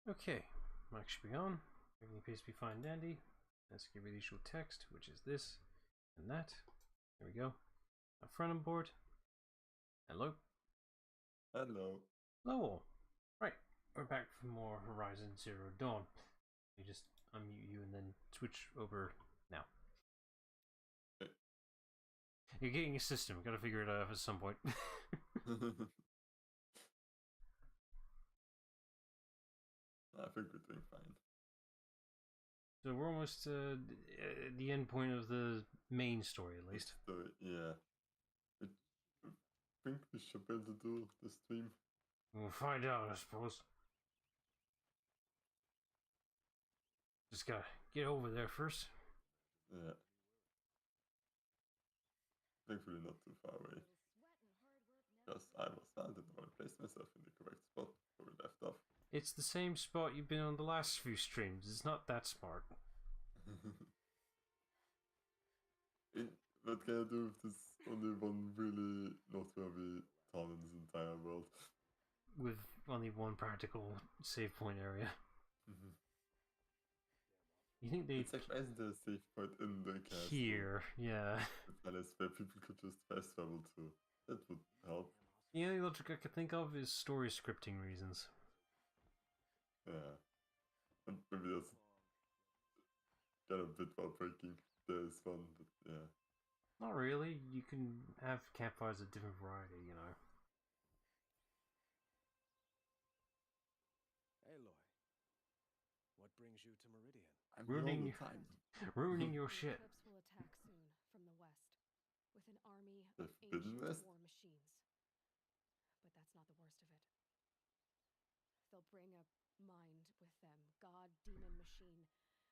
Okay, mic should be on. Everything appears to be fine dandy. Let's give you the usual text, which is this and that. There we go. Up front on board. Hello. Hello. Hello. Right, we're back for more Horizon Zero Dawn. You just unmute you and then switch over now. Okay. You're getting a system. Gotta figure it out at some point. I think we're doing fine. So we're almost at the end point of the main story, at least. Yeah. I think we should be able to do the stream. We'll find out, I suppose. Just gotta get over there first. Yeah. Thankfully not too far away. Because I didn't want to place myself in the correct spot where we left off. It's the same spot you've been on the last few streams. It's not that smart. What can I do if there's only one really noteworthy town in this entire world? With only one practical save point area. You think they... It's like, why isn't there a safe point in the castle? Here, yeah. The palace where people could just fast travel to. That would help. The only logic I could think of is story scripting reasons. Yeah. And maybe that's kind of a bit heartbreaking. There's fun, but yeah. Not really. You can have campfires of different variety, you know. Aloy, what brings you to Meridian? I'm Ruining your shit. Eclipse will attack soon from the west with an army The of Forbidden ancient West? war machines. But that's not the worst of it. They'll bring a mind with them, god, demon, machine,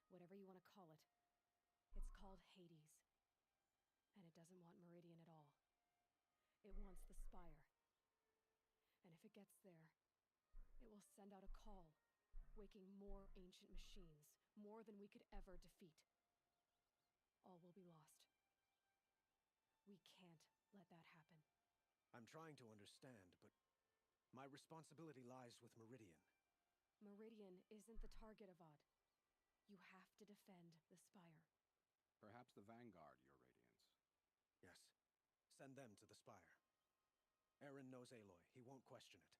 whatever you want to call it. It's called Hades. And it doesn't want Meridian at all. It wants the Spire. And if it gets there, it will send out a call, waking more ancient machines, more than we could ever defeat. All will be lost. We can't let that happen. I'm trying to understand, but my responsibility lies with Meridian. Meridian isn't the target, Avad. You have to defend the Spire. Perhaps the Vanguard, Your Radiance. Yes, send them to the Spire. Eren knows Aloy. He won't question it.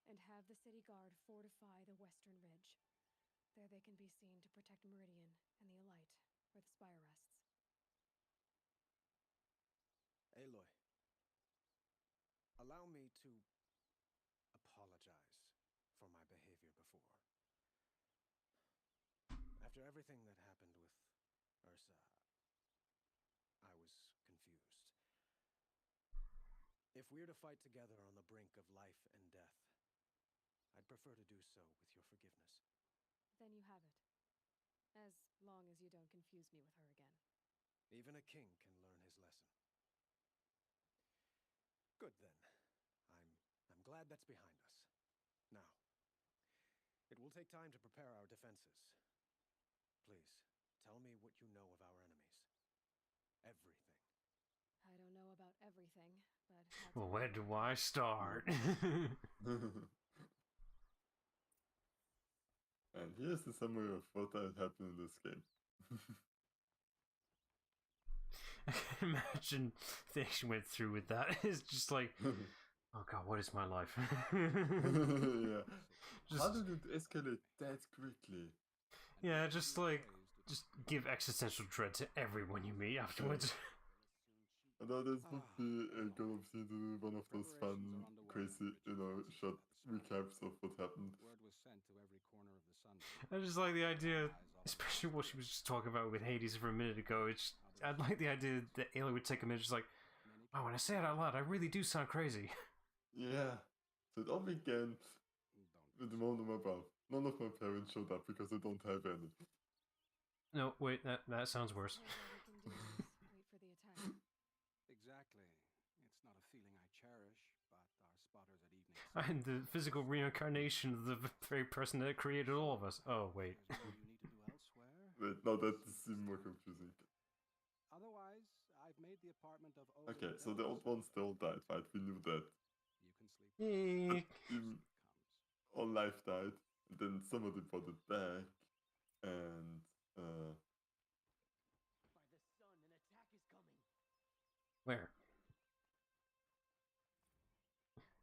And have the city guard fortify the western ridge. There they can be seen to protect Meridian and the Elite, where the Spire rests. Aloy, allow me to apologize for my behavior before. After everything that happened with Ursa, I was confused. If we're to fight together on the brink of life and death, I'd prefer to do so with your forgiveness. Then you have it. As long as you don't confuse me with her again. Even a king can learn his lesson. Good then. I'm glad that's behind us. Now, it will take time to prepare our defenses. Please, tell me what you know of our enemies. Everything. I don't know about everything, but... Well, where do I start? And here's the summary of what happened in this game. I can imagine they actually went through with that. It's just like, oh god, what is my life? Yeah. Just, How did it escalate that quickly? yeah, just like, just give existential dread to everyone you meet afterwards. Although this would be a good opportunity to do one of those fun, crazy, short recaps of what happened. Word was sent to every corner of the sun. I just like the idea, especially what she was just talking about with Hades for a minute ago. I'd like the idea that Aloy would take a minute, just like, wow, when I say it out loud, I really do sound crazy. Yeah. So it all began with the moment of my birth. None of my parents showed up because I don't have any. No, wait, that sounds worse. All we can do is wait for the attack. Exactly. It's not a feeling I cherish, but our spotters at evening. I'm the physical reincarnation of the very person that created all of us. Oh, wait. There's more you need to do elsewhere. Wait, no, that's even more confusing. Otherwise, I've made the apartment of Odin. Okay, so the old one still died, right? We knew that. You can sleep. Yay. Even all life died. And then somebody brought it back, and Where?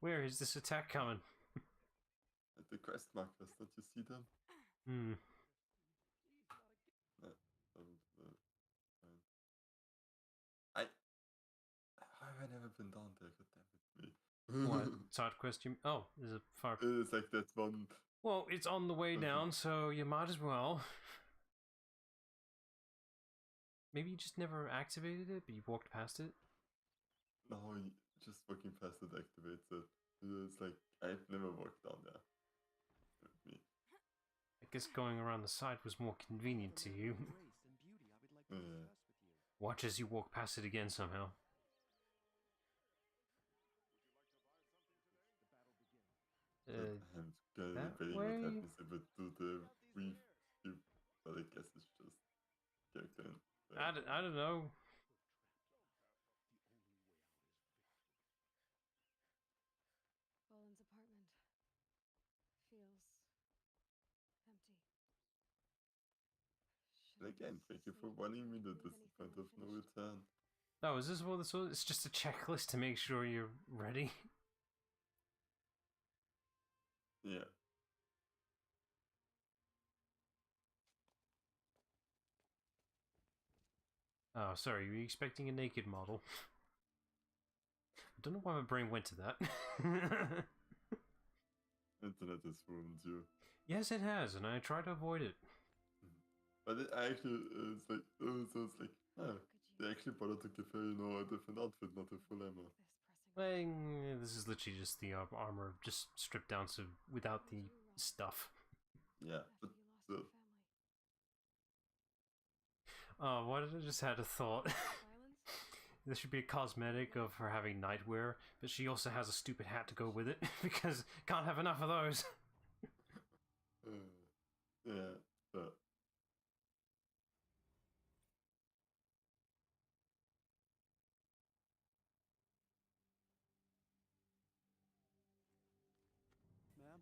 Where is this attack coming? at the quest markers, don't you see them? Hmm. Uh, I have never been down there. God damn it, me. What side quest? You? Oh, there's a far. It's like that one. Well, it's on the way down, so you might as well. Maybe you just never activated it, but you walked past it. No, just walking past it activates it. It's like I've never walked down there. With me. I guess going around the side was more convenient to you. Yeah. Watch as you walk past it again somehow. I'm kind of that debating way? what happens if it do the review, but I guess it's just character. I don't know. Roland's apartment feels empty. But again, thank you for warning me that this is the point of no return. Oh, is this what this was? It's just a checklist to make sure you're ready. Yeah. Oh, sorry, were you expecting a naked model? I don't know why my brain went to that. Internet has ruined you. Yes, it has, and I try to avoid it. But it actually is like, so it's like, oh, they actually bothered to give her, a different outfit, not a full armor. Well, this is literally just the armor, just stripped down so without the stuff. Yeah, but still. Oh, why did I just had a thought? There should be a cosmetic of her having nightwear, but she also has a stupid hat to go with it, because can't have enough of those. Yeah, but... Ma'am,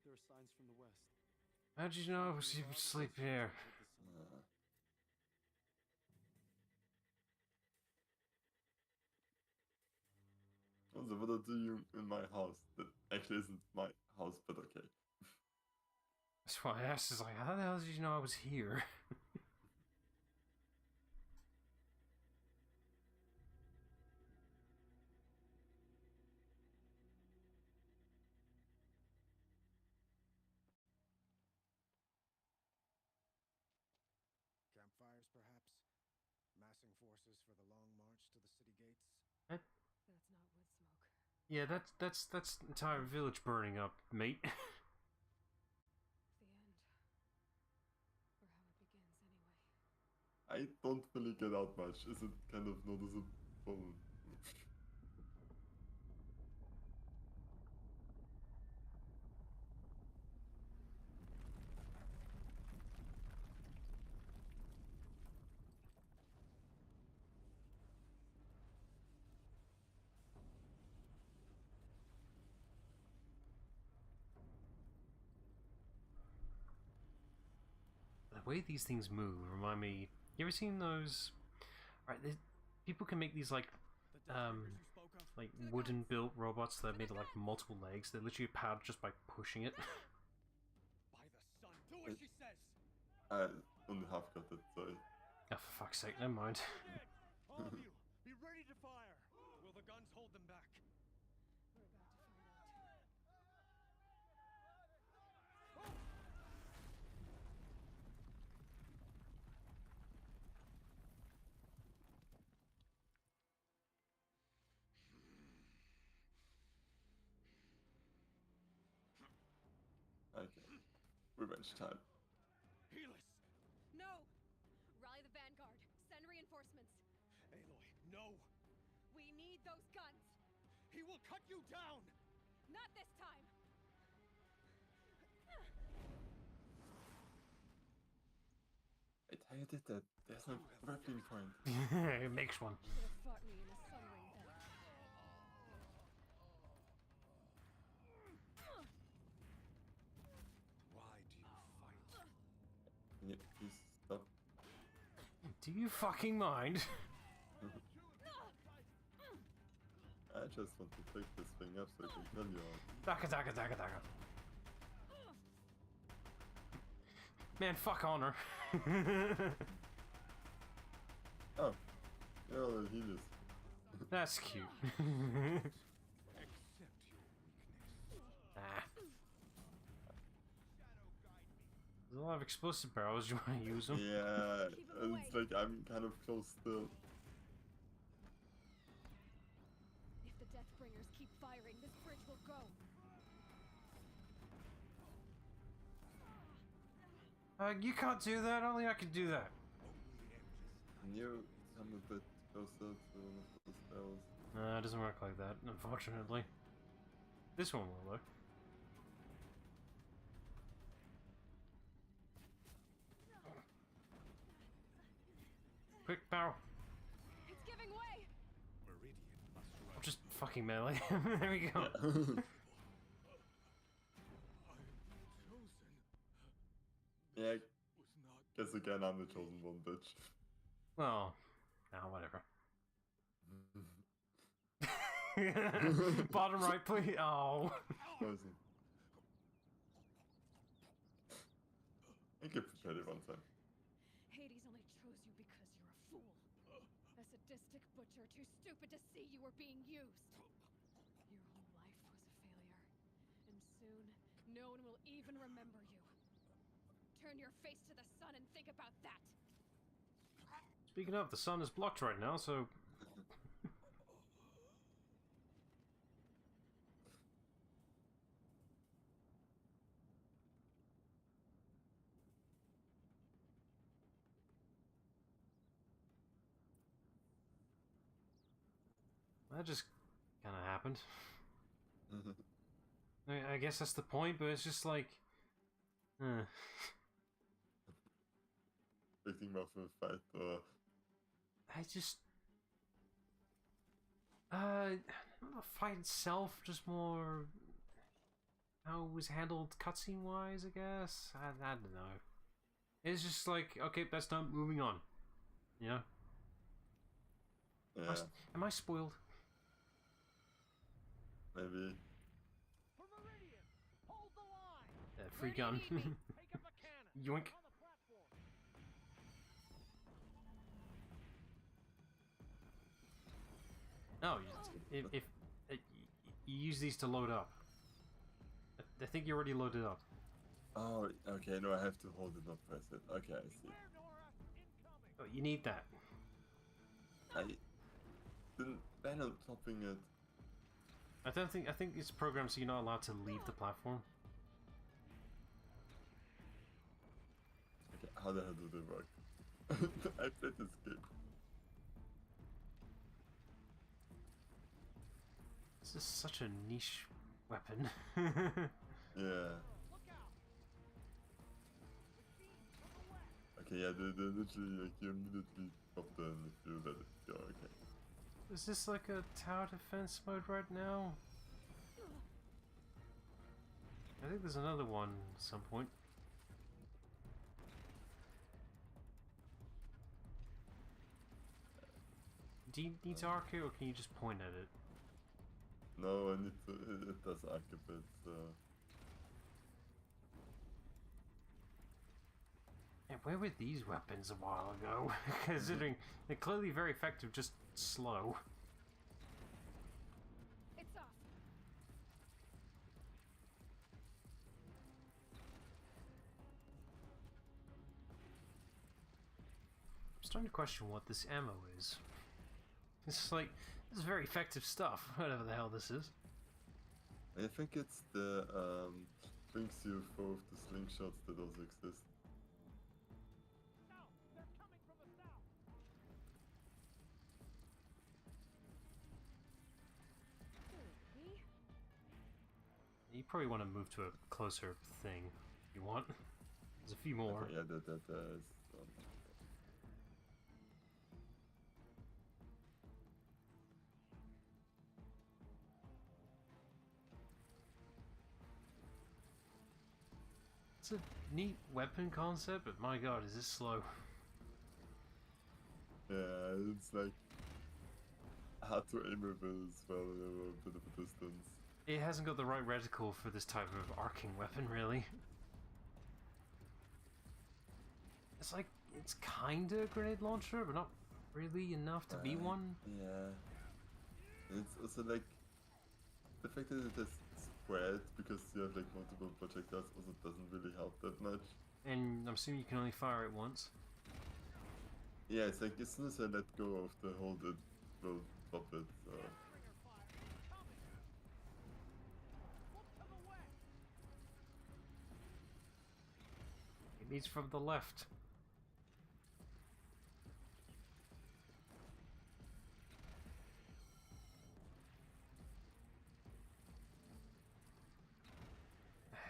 there are signs from the west. How did you know she would sleep here? Also, what are doing in my house? That actually isn't my house, but okay. That's why I asked, is like, how the hell did you know I was here? Campfires, perhaps? Massing forces for the long march to the city gates? That, That's not wood smoke. yeah, that's entire village burning up, mate. The end. Or how it begins, anyway. I don't really get out much. Is it kind of noticeable? The way these things move remind me. You ever seen those? Right, people can make these like wooden built robots that are made of like multiple legs. They're literally powered just by pushing it. By the sun, do as she says! I only half got it, sorry. Oh, for fuck's sake, never mind. All of you, be ready to fire! Will the guns hold them back? We're about to find out. Okay. Revenge time. Helis! No! Rally the vanguard. Send reinforcements. Aloy, no! We need those guns. He will cut you down! Not this time. I tell you that there's no grappling point. It makes one. Should have fought me in a sunring then. Do you fucking mind? I just want to pick this thing up so I can kill you all. Daka daka daka daka. Man, fuck honor. Oh, you're all healers. That's cute. Accept your weakness. Ah. There's a lot of explosive barrels. You want to use them? Yeah, it's like I'm kind of close still. If the Deathbringers keep firing, this bridge will go. You can't do that. Only I can do that. Can you come a bit closer to one of those barrels? No, it doesn't work like that, unfortunately. This one will work. Quick, barrel. It's giving way. Meridian must run. I'll just fucking melee. There we go. Yeah, Was not guess again I'm the chosen one, bitch. Well, now whatever. Bottom right, please. Oh. Chosen. I get prepared it one time. Hades only chose you because you're a fool. A sadistic butcher too stupid to see you were being used. Your whole life was a failure. And soon, no one will even remember you. Turn your face to the sun and think about that. Speaking of, the sun is blocked right now, so that just kind of happened. I guess that's the point, but it's just like, Picking up a fight, I just, not the fight itself, just more how it was handled cutscene wise, I guess. I don't know. It's just like, okay, that's done. Moving on. You know? yeah, Am I spoiled? maybe. For Meridian, hold the line. Free gun. Take up a cannon. Yoink. On the platform. No, if you use these to load up. I think you already loaded up. Oh, okay, no, I have to hold it, not press it. Okay, I see. Beware, Nora. Incoming. Oh, you need that. I didn't ban on topping it. I think it's programmed so you're not allowed to leave the platform. Okay, how the hell do they work? I played this game. This is such a niche weapon. Yeah. Look out. Okay, yeah, they literally, like, you immediately drop them if you let it go, okay. Is this like a tower defense mode right now? I think there's another one at some point. Do you need to arc it, or can you just point at it? No, I need to, it does arc a bit, so... Yeah, where were these weapons a while ago? Considering they're clearly very effective, just slow. It's off. I'm starting to question what this ammo is. It's like, this is very effective stuff, whatever the hell this is. I think it's the, brings you for the slingshots that also exist. South. They're coming from the south. Me? You probably want to move to a closer thing if you want. There's a few more. Okay, yeah, that is... It's a neat weapon concept, but my god, is this slow. Yeah, it's like hard to aim with it as well, a bit of a distance. It hasn't got the right reticle for this type of arcing weapon, really. It's like, it's kinda a grenade launcher, but not really enough to be one. Yeah. And it's also like, the fact that it has spread because you have like multiple projectiles also doesn't really help that much. And I'm assuming you can only fire it once. Yeah, it's like as soon as I let go of the hold, it will drop it. So. It needs from the left.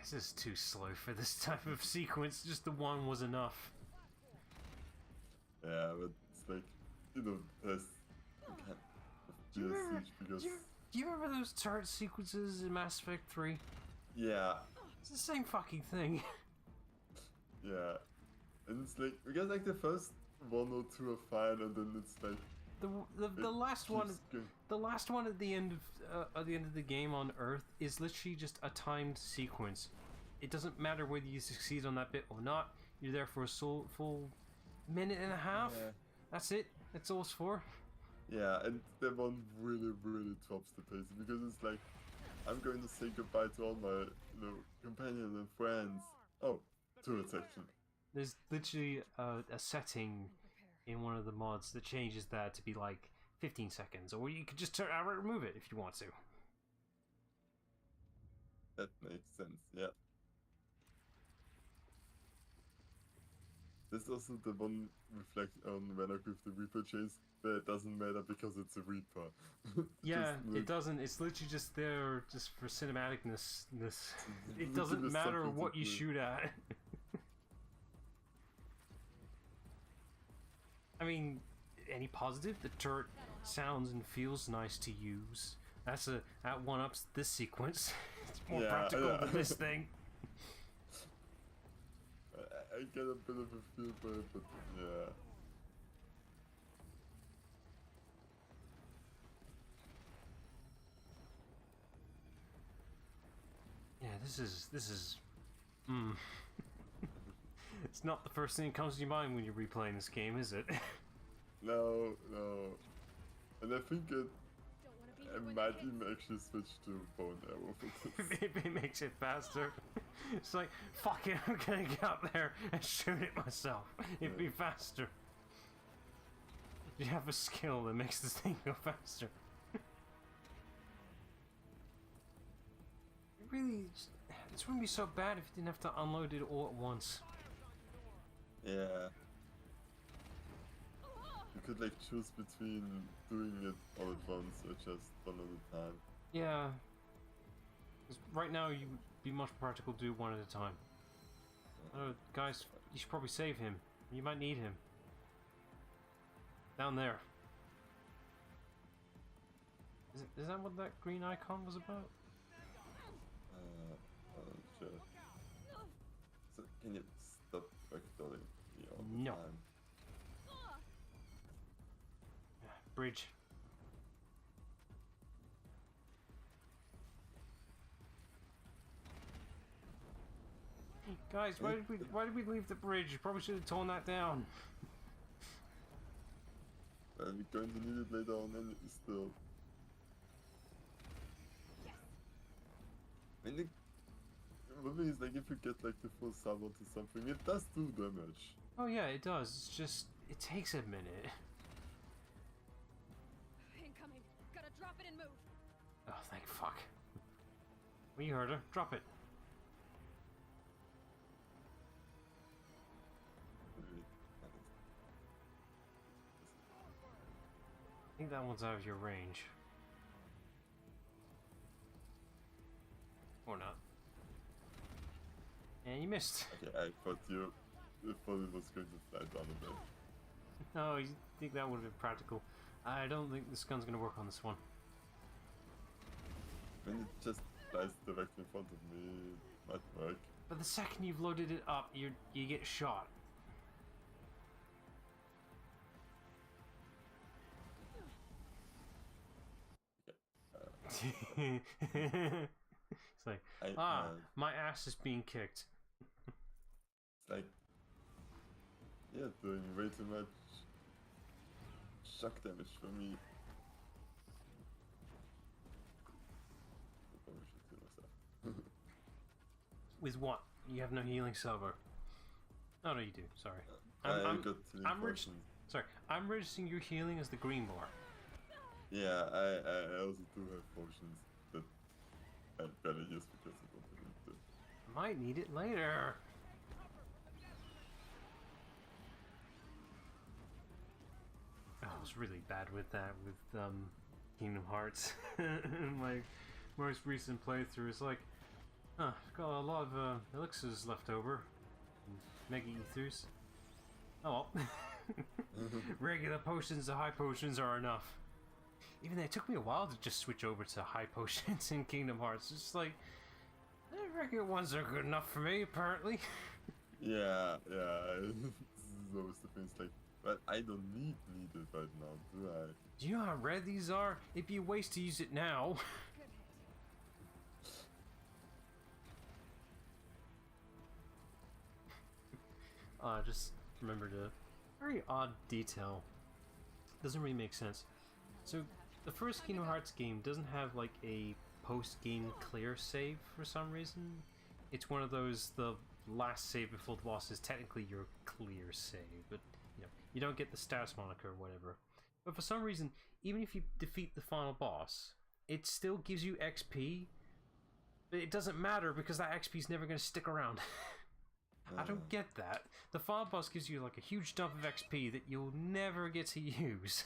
This is too slow for this type of sequence. Just the one was enough. Yeah, but it's like, you know, there's kind of because... Do you remember those turret sequences in Mass Effect 3? Yeah. It's the same fucking thing. Yeah. And it's like, because like the first one or two are fine, and then it's like... The last one... Going. The last one at the end of the game on Earth is literally just a timed sequence. It doesn't matter whether you succeed on that bit or not. You're there for a full minute and a half. Yeah. That's it. That's all it's for. Yeah, and that one really, really drops the pace because it's like, I'm going to say goodbye to all my, companions and friends. Oh, turret section. There's literally a setting in one of the mods that changes that to be like 15 seconds, or you could just outright remove it if you want to. That makes sense, yeah. There's also the one reflect on Renok with the Reaper chase, but it doesn't matter because it's a Reaper. Yeah, it doesn't. It's literally just there just for cinematicness. It doesn't matter what you shoot at. I mean, any positive? The turret sounds and feels nice to use. That one-ups this sequence. It's more practical than this thing. I get a bit of a feel for it, but yeah. Yeah, this is. It's not the first thing that comes to your mind when you're replaying this game, is it? No. And I think I might even actually switch to bow and arrow for this. It makes it faster. It's like, fuck it, I'm gonna get up there and shoot it myself. It'd be faster. You have a skill that makes this thing go faster. This wouldn't be so bad if you didn't have to unload it all at once. Yeah. You could like choose between doing it all at once or just one at a time. Yeah. 'Cause right now you would be much more practical to do one at a time. Guys, you should probably save him. You might need him. Down there. Is that what that green icon was about? Sure. So can you stop backdolling me all the No. time? Bridge. Guys, why did we leave the bridge? You probably should have torn that down. We're going to need it later on and still. I mean, the thing is, like, if you get like the full sub onto something, it does do damage. Oh yeah, it does. It's just, it takes a minute. Incoming. Gotta drop it and move. Oh, thank fuck. We heard her. Drop it. I think that one's out of your range. Or not. And you missed. Okay, I thought it was going to fly down a bit. No, you think that would have been practical. I don't think this gun's gonna work on this one. When it just flies directly in front of me, it might work. But the second you've loaded it up, you get shot. It's like, I my ass is being kicked. it's like, yeah, doing way too much shock damage for me. I probably should heal myself. With what? You have no healing salvo. Oh no, you do. Sorry. I got healing I'm potions. Sorry, I'm registering your healing as the green bar. Yeah, I also do have potions that I better use because I don't need to. I might need it later. I was really bad with that with Kingdom Hearts. My most recent playthrough is like, I've got a lot of elixirs left over. Mega ethers. Oh well. Regular potions to high potions are enough. Even though it took me a while to just switch over to high potions in Kingdom Hearts. It's like, regular ones are good enough for me, apparently. Yeah. This is always the thing. It's like, but I don't need it right now, do I? Do you know how rare these are? It'd be a waste to use it now. Just remembered a very odd detail. Doesn't really make sense. So, the first Kingdom Hearts game doesn't have like a post-game clear save for some reason. It's one of those, the last save before the boss is technically your clear save, but you know, you don't get the status moniker or whatever. But for some reason, even if you defeat the final boss, it still gives you XP, but it doesn't matter because that XP is never going to stick around. I don't get that. The final boss gives you like a huge dump of XP that you'll never get to use.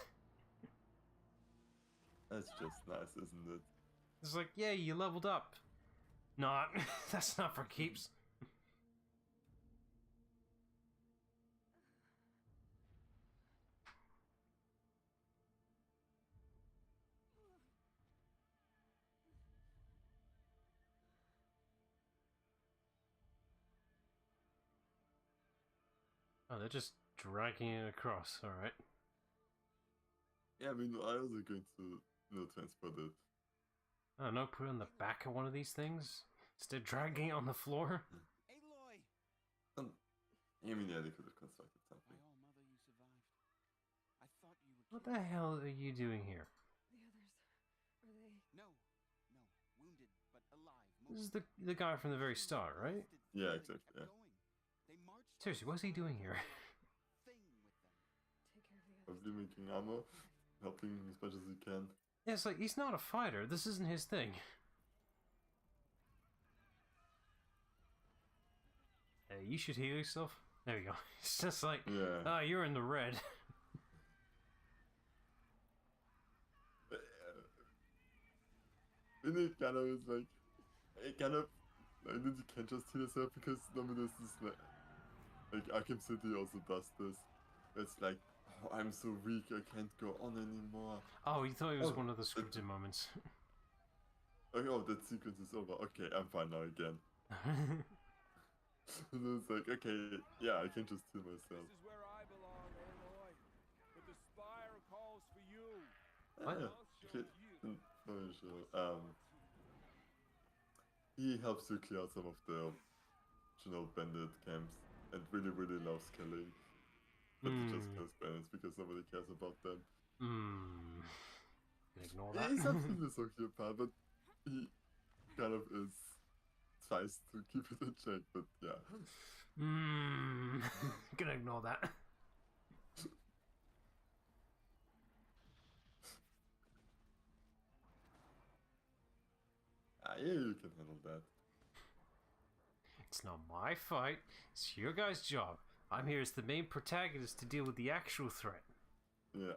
That's just nice, isn't it? It's like, yeah, you leveled up. Not. That's not for keeps. Oh, they're just dragging it across, alright. Yeah, I mean, I was going to, transport it. I don't know, put it on the back of one of these things? Instead of dragging it on the floor? Aloy! I mean, yeah, they could have constructed something. My all mother, you survived. I thought you were. What the hell are you doing here? The others, are they? No, wounded but alive. This is the guy from the very start, right? Yeah, exactly, yeah. They marched. Seriously, what's he doing here? Thing with them. Take care of the others. Probably making ammo, helping as much as he can. Yeah, it's like, he's not a fighter. This isn't his thing. Hey, you should heal yourself. There we go. It's just like, Yeah. You're in the red. And it kind of is like, you can't just heal yourself because normally this is like Arkham City also does this. It's like, oh, I'm so weak, I can't go on anymore. Oh, you thought it was Oh, one of the scripted moments. Oh, that sequence is over. Okay, I'm fine now again. And then it's like, okay, yeah, I can just heal myself. This is where I belong, Aloy. But the spire calls for you. What? Yeah, okay. No, sure. He helps you clear out some of the optional bandit camps and really, really loves killing. But he just kills bandits because nobody cares about them. Ignore that. He's absolutely a sociopath, but he kind of is tries to keep it in check, but yeah. Gonna ignore that. Yeah, you can handle that. It's not my fight. It's your guys' job. I'm here as the main protagonist to deal with the actual threat. Yeah.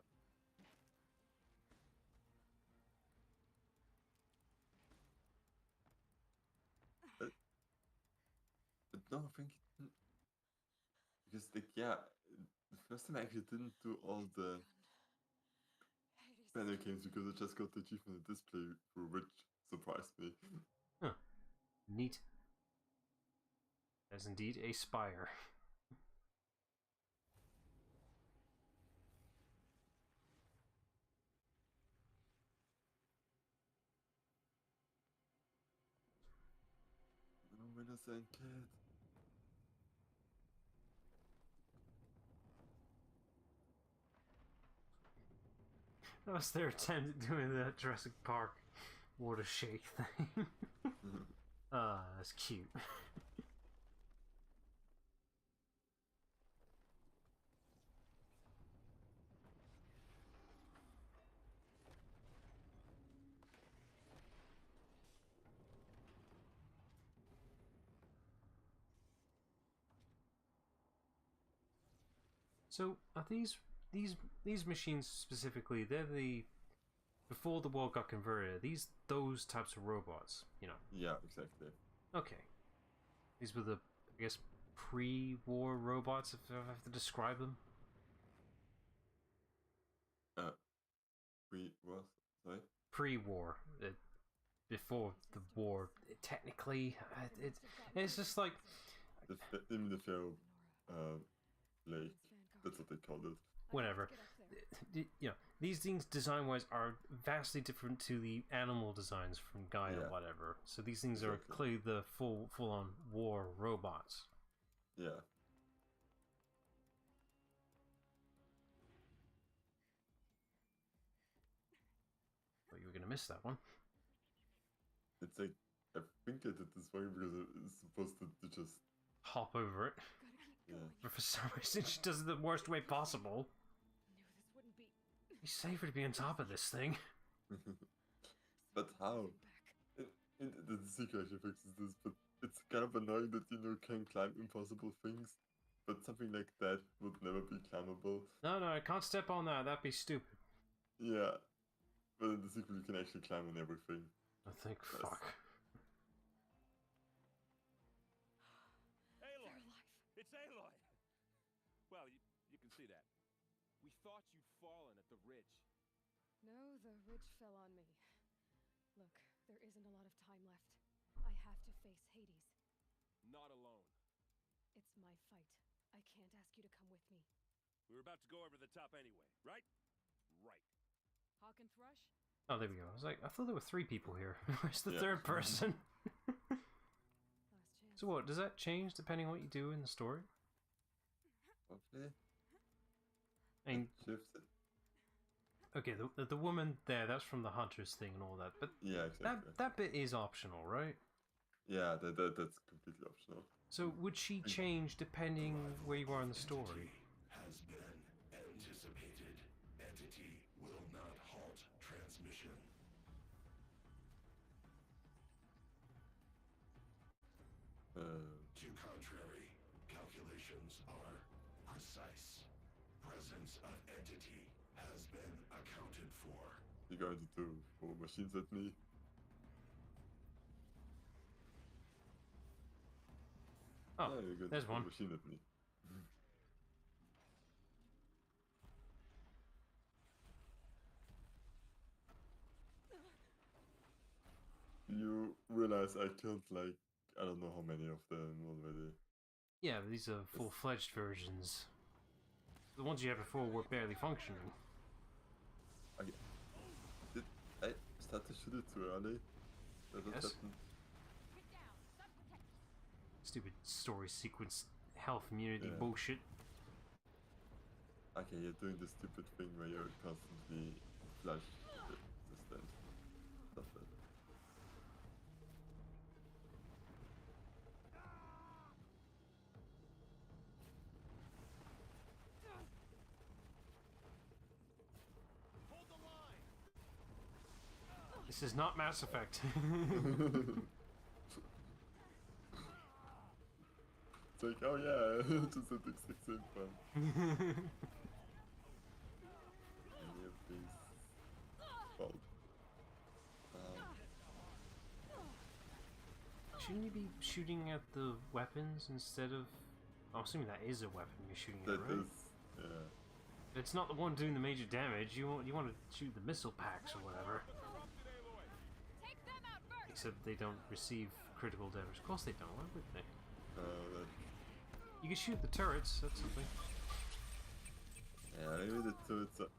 But no, I think it didn't. Because, like, yeah, the first time I actually didn't do all the banner games because I just got the achievement display through, which surprised me. Huh. Neat. There's indeed a spire. innocent kid. That was their attempt at doing that Jurassic Park water shake thing. That's cute. So are these machines specifically? They're the before the world got converted. Are these those types of robots, you know? Yeah, exactly. Okay, these were the I guess pre-war robots, if I have to describe them. What? Sorry? Pre-war, before the war. Technically, it's just like In the film, Lake, that's what they called it. whatever. You know, these things design-wise are vastly different to the animal designs from Gaia, Yeah. whatever. So these things are Exactly. clearly the full-on war robots. Yeah. But you were gonna miss that one. It's like, I think I did this way because it's supposed to just, Hop over it. yeah. But for some reason, she does it the worst way possible. Knew this wouldn't be. Be safer to be on top of this thing. But how? The secret actually fixes this, but it's kind of annoying that you can climb impossible things, but something like that would never be climbable. No, I can't step on that. That'd be stupid. Yeah, but in the sequel you can actually climb on everything. I think, Nice. fuck. Aloy! It's Aloy! Well, you can see that. We thought you'd fallen at the ridge. No, the ridge fell on me. Look, there isn't a lot of time left. I have to face Hades. Not alone. It's my fight. I can't ask you to come with me. We were about to go over the top anyway, right? Right. Hawk and Thrush? Oh, there we go. I was like, I thought there were 3 people here. Where's the Yeah. third person? Last chance. So what, does that change depending on what you do in the story? Okay. I mean, Shifted. okay, the woman there, that's from the Hunters thing and all that, but Yeah, exactly. that bit is optional, right? Yeah, that's completely optional. So would she change depending where you are in the story? Has been anticipated. Entity will not halt transmission. To contrary, calculations are precise. Presence of entity has been accounted for. You're going to do 4 machines at me. Oh, Yeah, you're going there's to throw a one. machine at me. You realize I killed like, I don't know how many of them already. Yeah, but these are full-fledged versions. The ones you had before were barely functioning. Did I start to shoot it too early? That what Yes. happened? Stupid story sequence, health immunity Yeah. bullshit. Okay, you're doing the stupid thing where you're constantly flash resistant. Stop that. Hold the line! This is not Mass Effect. It's like, oh yeah, just at the exact same time. Any of these fault. Shouldn't you be shooting at the weapons instead of... I'm assuming that is a weapon you're shooting at, That right? is, yeah. It's not the one doing the major damage. You want to shoot the missile packs or whatever. Disrupted, Aloy! Take them out first! Except they don't receive critical damage. Of course they don't. Why would they? That, You can shoot the turrets. That's something. yeah, maybe the turrets are...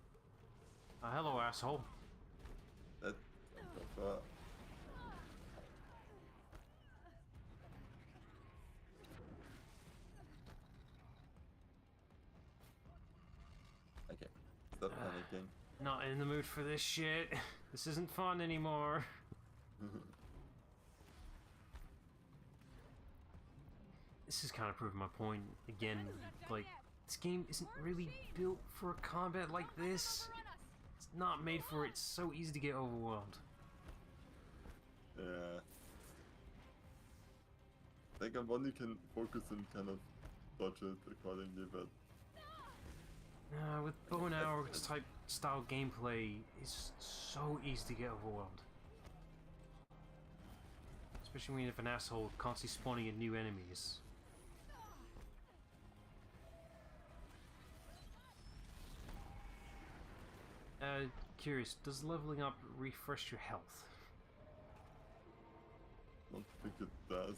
Hello, asshole. That... Stop panicking. Not in the mood for this shit. This isn't fun anymore. This is kind of proving my point again. Like, this game isn't really built for combat like this. It's not made for it. It's so easy to get overwhelmed. Yeah. Like on one you can focus and kind of dodge it accordingly, but With bow and arrow type style gameplay, it's so easy to get overwhelmed. Especially when you have an asshole constantly spawning in new enemies. Curious, does leveling up refresh your health? I don't think it does.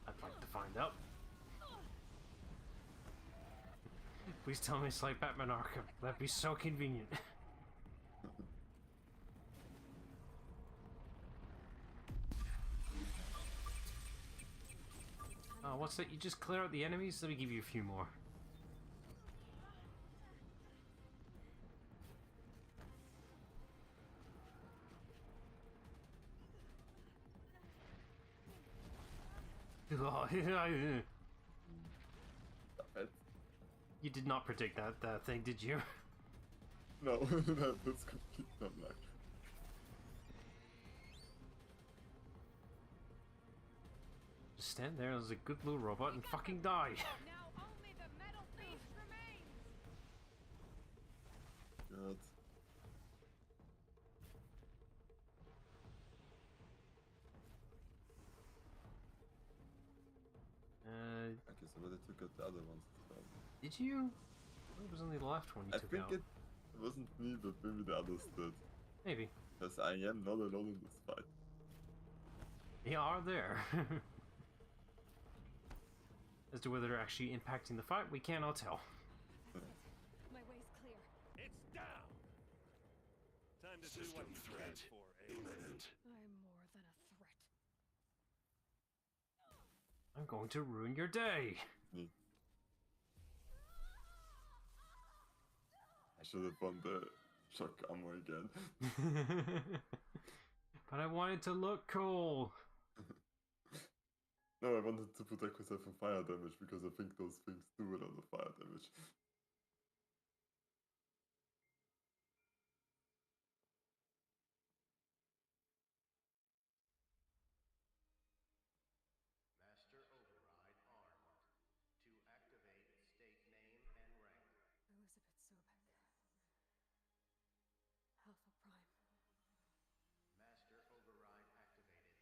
I'd like to find out. Please tell me it's like Batman Arkham. That'd be so convenient. What's that? You just clear out the enemies? Let me give you a few more. You did not predict that thing, did you? No, that's complete not luck. Just stand there as a good little robot and fucking die. Now only the metal beast remains. God. Okay, so but I took out the other ones as well. Did you? It was only the left one you I took think out. it wasn't me, but maybe the others did. Maybe. Because I am not alone in this fight. They are there. As to whether they're actually impacting the fight, we cannot tell. My way's clear. It's down! Time to do what System you threat came for, imminent. I'm more than a threat. I'm going to ruin your day. I should have won the shock ammo again. But I wanted to look cool. No, I wanted to protect myself from fire damage because I think those things do a lot of fire damage. Master Override armed. To activate state name and rank. Elizabeth Sobek. Alpha Prime. Master Override activated.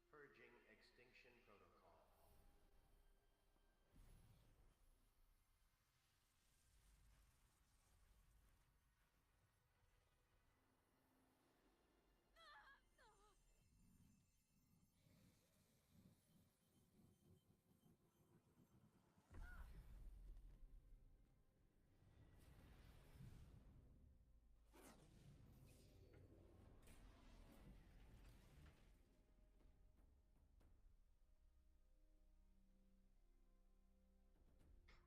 Purging extinction protocol.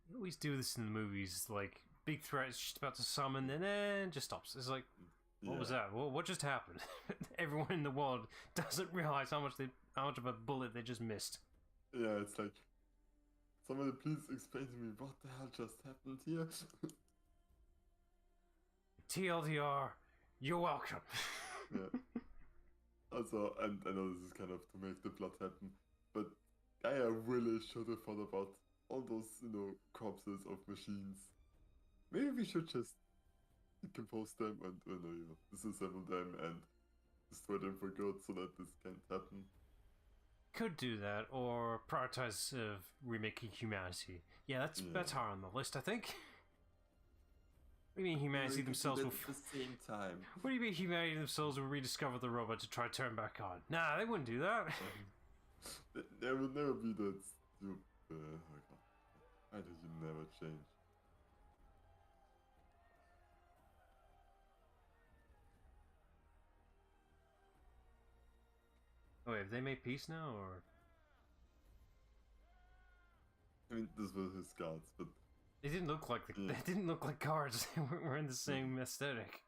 You always do this in the movies, like, big threat is just about to summon, and then just stops. It's like, what was that? What just happened? Everyone in the world doesn't realize how much of a bullet they just missed. Yeah, it's like, somebody please explain to me what the hell just happened here? TLDR, you're welcome. Yeah. Also, and I know this is kind of to make the plot happen, but Gaia really should have thought about all those, corpses of machines. Maybe we should just decompose them and, disassemble them and destroy them for good so that this can't happen. Could do that, or prioritize remaking humanity. Yeah, that's higher on the list, I think. What do you mean humanity themselves will... At the same time. What do you mean humanity themselves will rediscover the robot to try to turn back on? Nah, they wouldn't do that. There will never be that stupid... Why did you never change? Oh wait, have they made peace now, or...? I mean, this was his guards, but They didn't look like Yeah. they didn't look like cards. They were in the same aesthetic.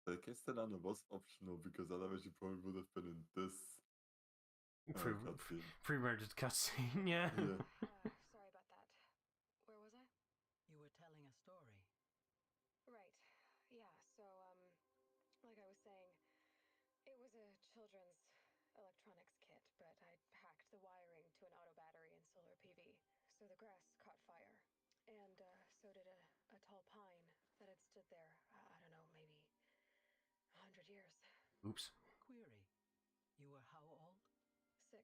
The Castellano was optional because otherwise you probably would have been in this cutscene. Pre-rendered cutscene, yeah. Yeah. Sorry about that. Where was I? You were telling a story. Right. Yeah, so, like I was saying, it was a children's electronics kit, but I hacked the wiring to an auto battery and solar PV. So the grass caught fire. And, so did a tall pine that had stood there, I don't know, maybe 100 years. Oops. Query. You were how old? 6.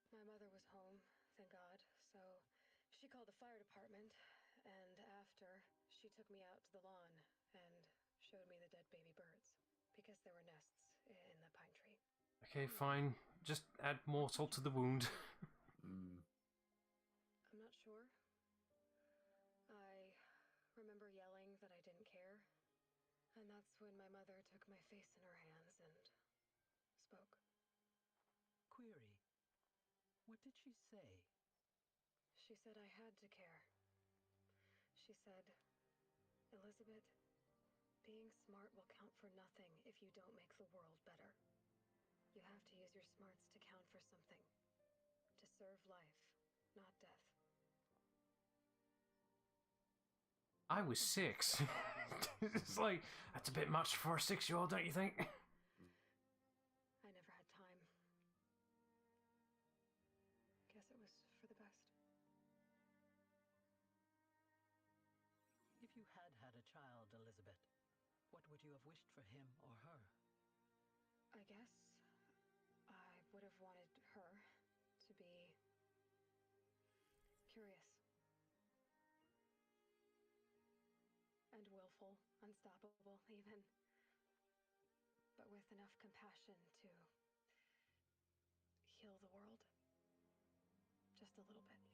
My mother was home, thank God, so she called the fire department, and after, she took me out to the lawn and showed me the dead baby birds, because there were nests in the pine tree. Okay, fine. Just add more salt to the wound. I'm not sure. I remember yelling that I didn't care, and that's when my mother took my face in her hands and spoke. Query. What did she say? She said I had to care. She said, Elizabeth, being smart will count for nothing if you don't make the world better. You have to use your smarts to count for something. To serve life, not death. I was 6. It's like, that's a bit much for a 6-year-old, don't you think? I never had time. Guess it was for the best. If you had had a child, Elizabeth, what would you have wished for him or her? I guess I would have wanted her to be curious. And willful, unstoppable, even. But with enough compassion to heal the world. Just a little bit.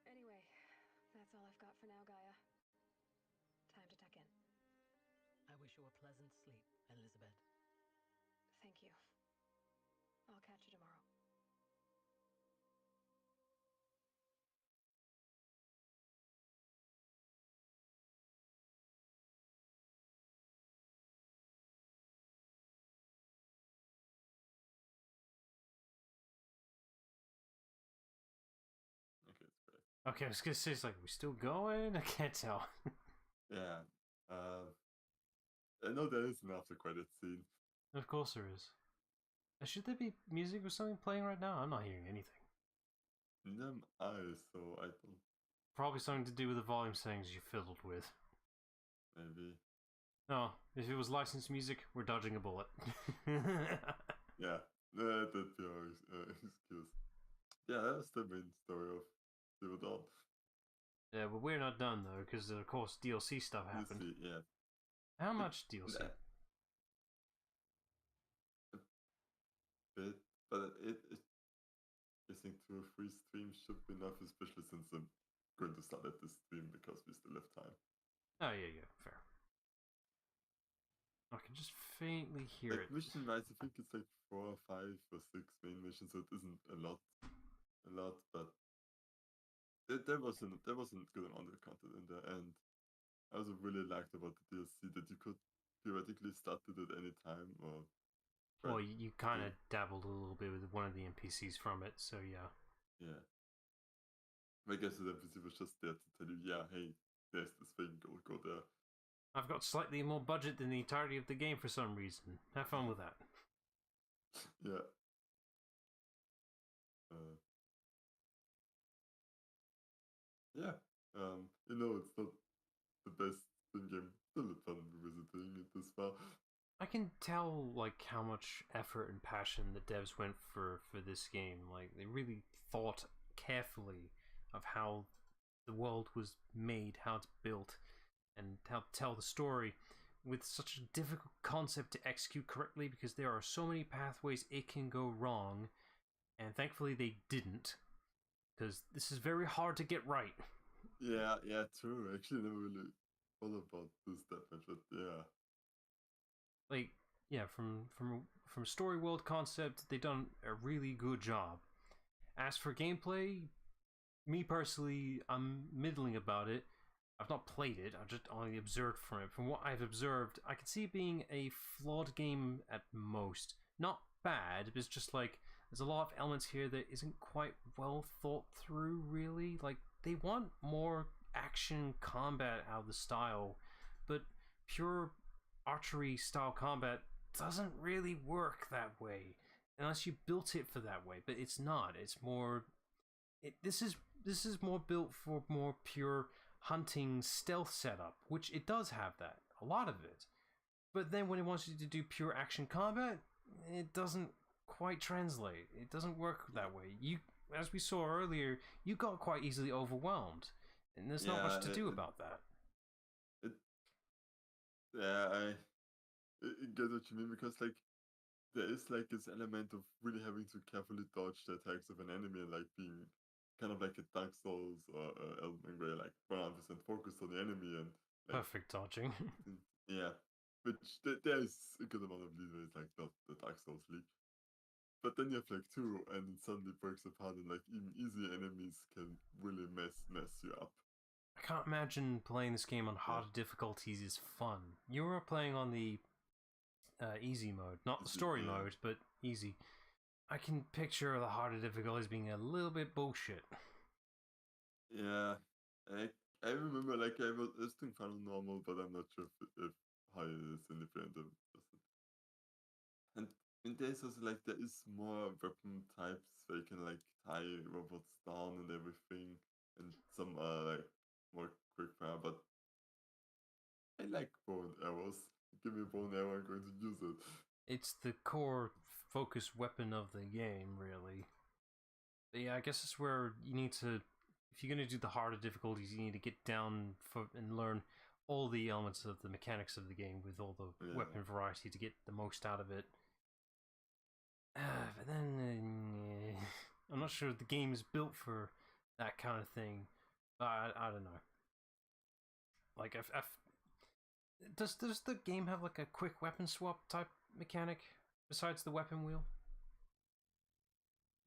Anyway, that's all I've got for now, Gaia. Time to tuck in. I wish you a pleasant sleep, Elizabeth. Thank you. I'll catch you tomorrow. Okay, it's great. Okay, I was gonna say, it's like, we still going? I can't tell. Yeah. I know there is an after credit scene. Of course there is. Should there be music or something playing right now? I'm not hearing anything. Them eyes, so I don't. Probably something to do with the volume settings you fiddled with. Maybe. No, if it was licensed music, we're dodging a bullet. Yeah, that'd be our excuse. Yeah, that's the main story of Zero Dawn. Yeah, but we're not done though, because of course DLC stuff You happened. see, yeah. How much DLC? A bit, but I think 2 or 3 streams should be enough, especially since I'm going to start at this stream because we still have time. Oh yeah, fair. I can just faintly hear Like it. mission-wise, I think it's like 4 or 5 or 6 main missions, so it isn't a lot, but there wasn't good amount of content in there, and I also really liked about the DLC that you could theoretically start it at any time, or Well, you kind of dabbled a little bit with one of the NPCs from it, so yeah. Yeah. I guess the NPC was just there to tell you, yeah, hey, there's this thing, go there. I've got slightly more budget than the entirety of the game for some reason. Have fun with that. Yeah. Yeah. It's not the best in-game, still a fun revisiting it this far. I can tell like how much effort and passion the devs went for this game. Like they really thought carefully of how the world was made, how it's built, and how to tell the story with such a difficult concept to execute correctly because there are so many pathways it can go wrong, and thankfully they didn't because this is very hard to get right. Yeah, yeah, true. Actually, never really thought about this that much, but yeah. Like yeah, from story world concept, they've done a really good job. As for gameplay, me personally, I'm middling about it. I've not played it, I've just only observed from it. From what I've observed, I can see it being a flawed game at most. Not bad, but it's just like there's a lot of elements here that isn't quite well thought through, really. Like, they want more action combat out of the style, but pure archery style combat doesn't really work that way unless you built it for that way. But it's not. It's more. This is more built for more pure hunting stealth setup, which it does have that, a lot of it. But then when it wants you to do pure action combat, it doesn't quite translate. It doesn't work that way. You, as we saw earlier, you got quite easily overwhelmed, and there's not much to do about that. It, yeah, I get what you mean because like there is like this element of really having to carefully dodge the attacks of an enemy and like being kind of like a Dark Souls or Elden Ring where you're like 100% focused on the enemy and like, Perfect dodging. yeah, which there is a good amount of leeway. It's like not the Dark Souls League, but then you have like two, and it suddenly breaks apart, and like even easy enemies can really mess you up. I can't imagine playing this game on harder difficulties is fun. You were playing on the easy mode, not the story mode, but easy. I can picture the harder difficulties being a little bit bullshit. Yeah, I remember like I was doing fun on normal, but I'm not sure if how it is in the friend. And there's also like there is more weapon types where you can like tie robots down and everything, and some are like more quick fire. But I like bow and arrows. Give me a bow and arrow, I'm going to use it. It's the core focus weapon of the game, really. But yeah, I guess it's where you need to, if you're going to do the harder difficulties, you need to get down and learn all the elements of the mechanics of the game with all the weapon variety to get the most out of it. But then, I'm not sure the game is built for that kind of thing. I don't know. Like, does the game have like a quick weapon swap type mechanic besides the weapon wheel?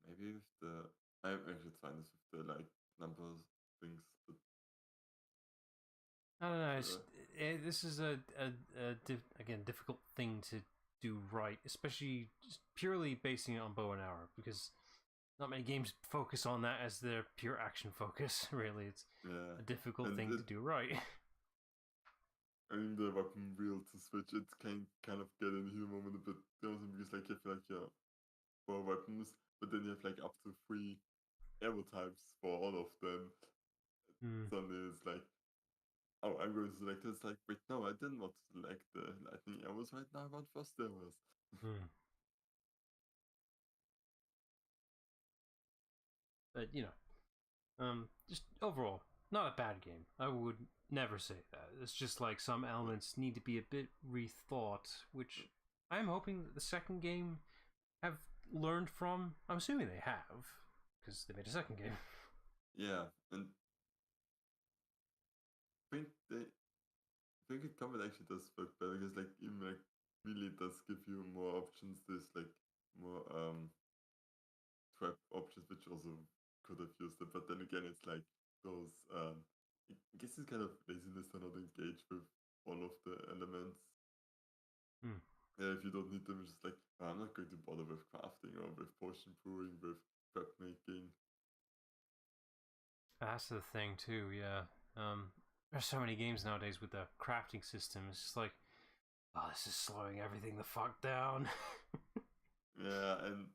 Maybe if I should find this with the like numbers things. But I don't know. This is again difficult thing to do right, especially just purely basing it on bow and arrow, because not many games focus on that as their pure action focus. Really, it's a difficult thing to do right. I mean, the weapon wheel to switch, it can kind of get in the humor moment a bit, because like you have like your 4 weapons, but then you have like up to 3 arrow types for all of them. Suddenly it's like, oh, I'm going to select this. Like, wait, no, I didn't want to select the lightning arrows right now. I want frost arrows. But you know, just overall, not a bad game. I would never say that. It's just like some elements need to be a bit rethought, which I'm hoping that the second game have learned from. I'm assuming they have, because they made a second game. Yeah, and I think it combat actually does work better because like even like really does give you more options. There's like more trap options which also could have used it, but then again it's like those I guess it's kind of laziness to not engage with all of the elements. Yeah, if you don't need them, it's just like I'm not going to bother with crafting or with potion brewing, with prep making. That's the thing too, yeah. There's so many games nowadays with the crafting system. It's just like, oh, this is slowing everything the fuck down. Yeah, and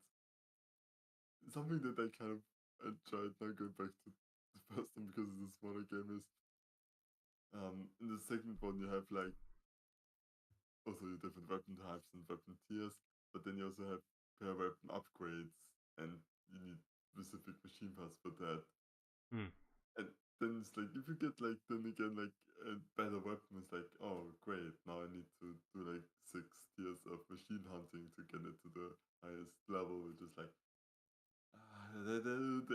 something that I kind of enjoyed now going back to the first one because it's a smaller game is in the second one you have like also your different weapon types and weapon tiers, but then you also have per weapon upgrades, and you need specific machine parts for that. Hmm. And then it's like, if you get like, then again, like a better weapon, it's like, oh great, now I need to do like 6 tiers of machine hunting to get it to the highest level, which is like, the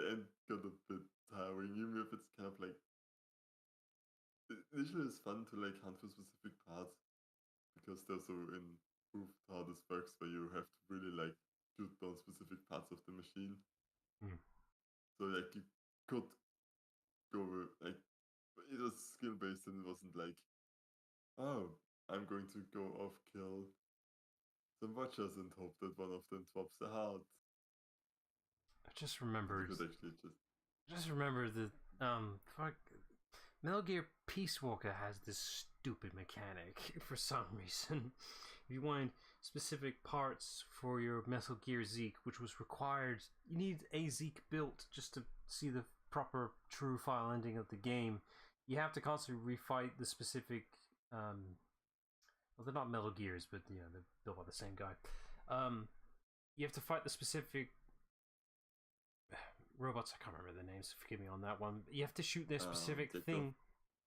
end got a bit tiring, even if it's kind of like, initially it's fun to like hunt for specific parts, because they're so improved how this works, where you have to really like shoot down specific parts of the machine. Hmm. So like you could go with, like, it was skill based, and it wasn't like, oh, I'm going to go off kill some watchers and hope that one of them swaps the heart. I just And you remembered. could actually Just remember that fuck, Metal Gear Peace Walker has this stupid mechanic for some reason. If you wanted specific parts for your Metal Gear Zeke, which was required, you need a Zeke built just to see the proper true final ending of the game. You have to constantly refight the specific. Well, they're not Metal Gears, but you know they're built by the same guy. You have to fight the specific robots. I can't remember their names. Forgive me on that one. You have to shoot their specific thing.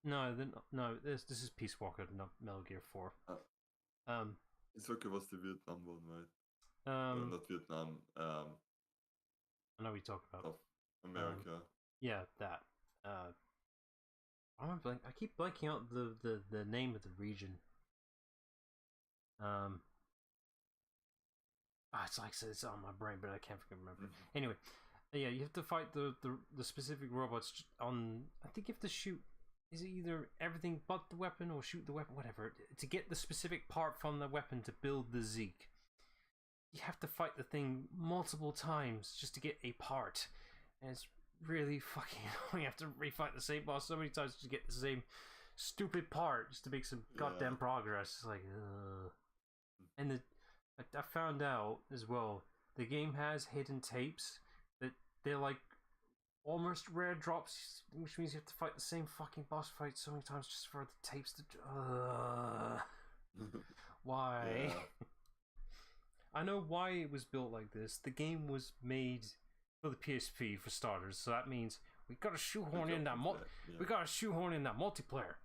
No, no. This is Peace Walker, not Metal Gear 4. Peace Walker was the Vietnam one, right? No, not Vietnam. I know what you talk about. Of America. Yeah, that. I keep blanking out the name of the region. It's like it's on my brain, but I can't remember. Anyway, yeah, you have to fight the specific robots on. I think you have to shoot. Is it either everything but the weapon, or shoot the weapon, whatever, to get the specific part from the weapon to build the Zeke? You have to fight the thing multiple times just to get a part, and it's really fucking annoying. You have to refight the same boss so many times to get the same stupid part just to make some goddamn progress. It's like, and I found out as well, the game has hidden tapes that they're like almost rare drops, which means you have to fight the same fucking boss fight so many times just for the tapes to. Why? Yeah. I know why it was built like this. The game was made for the PSP for starters, so that means we gotta shoehorn in that we gotta shoehorn in that multiplayer.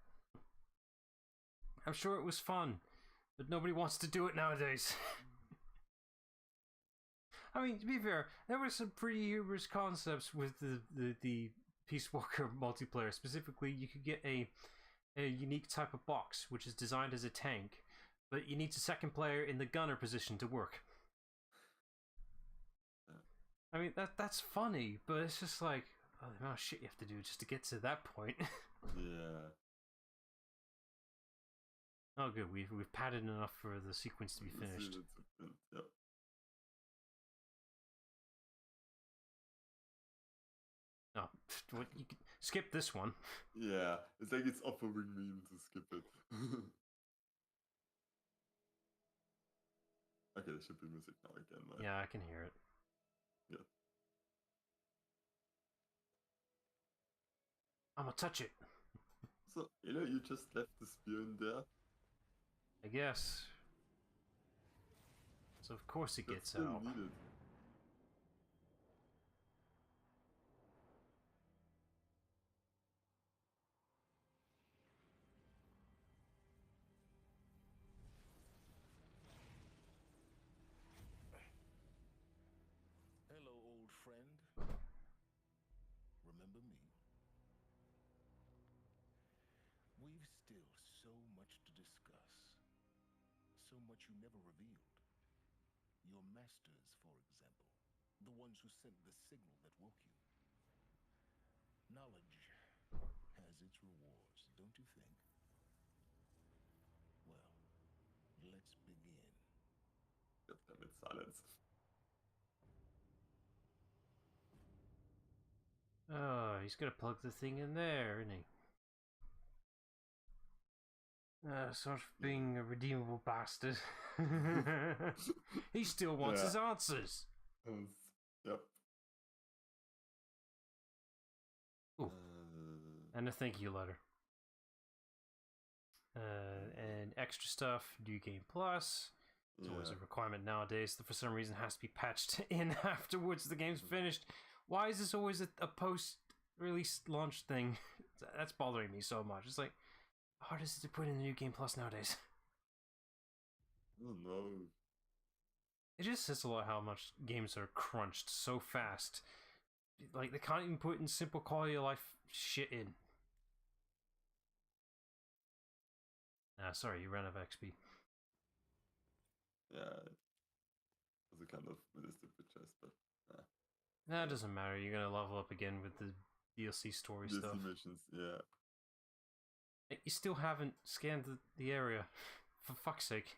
I'm sure it was fun, but nobody wants to do it nowadays. I mean, to be fair, there were some pretty humorous concepts with the Peace Walker multiplayer. Specifically, you could get a unique type of box, which is designed as a tank, but you need a second player in the gunner position to work. I mean, that's funny, but it's just like, oh, the amount of shit you have to do just to get to that point. Yeah. Oh, good. We've padded enough for the sequence to be finished. Yep. Oh, what, you can skip this one. Yeah, it's like it's offering me to skip it. Okay, there should be music now again, right? Yeah, I can hear it. Yeah. I'm gonna touch it. So, you just left the spear in there. I guess. So of course it gets still out. Needed. Hello, old friend. Remember me? We've still so much to discuss. So much you never revealed. Your masters, for example. The ones who sent the signal that woke you. Knowledge has its rewards, don't you think? Well, let's begin. God damn it, silence. Oh, he's gonna plug the thing in there, isn't he? Sort of being a redeemable bastard. He still wants his answers. Yep. Ooh. And a thank you letter. And extra stuff, New Game Plus. It's always a requirement nowadays that for some reason has to be patched in afterwards the game's finished. Why is this always a post-release launch thing? That's bothering me so much. It's like, how hard is it to put in the New Game Plus nowadays? I don't know. It just says a lot how much games are crunched so fast. Like, they can't even put in simple quality of life shit in. Ah, sorry, you ran out of XP. Yeah. It was a kind of really stupid chest, but Nah, it doesn't matter. You're gonna level up again with the DLC story DLC stuff. missions, yeah. You still haven't scanned the area, for fuck's sake.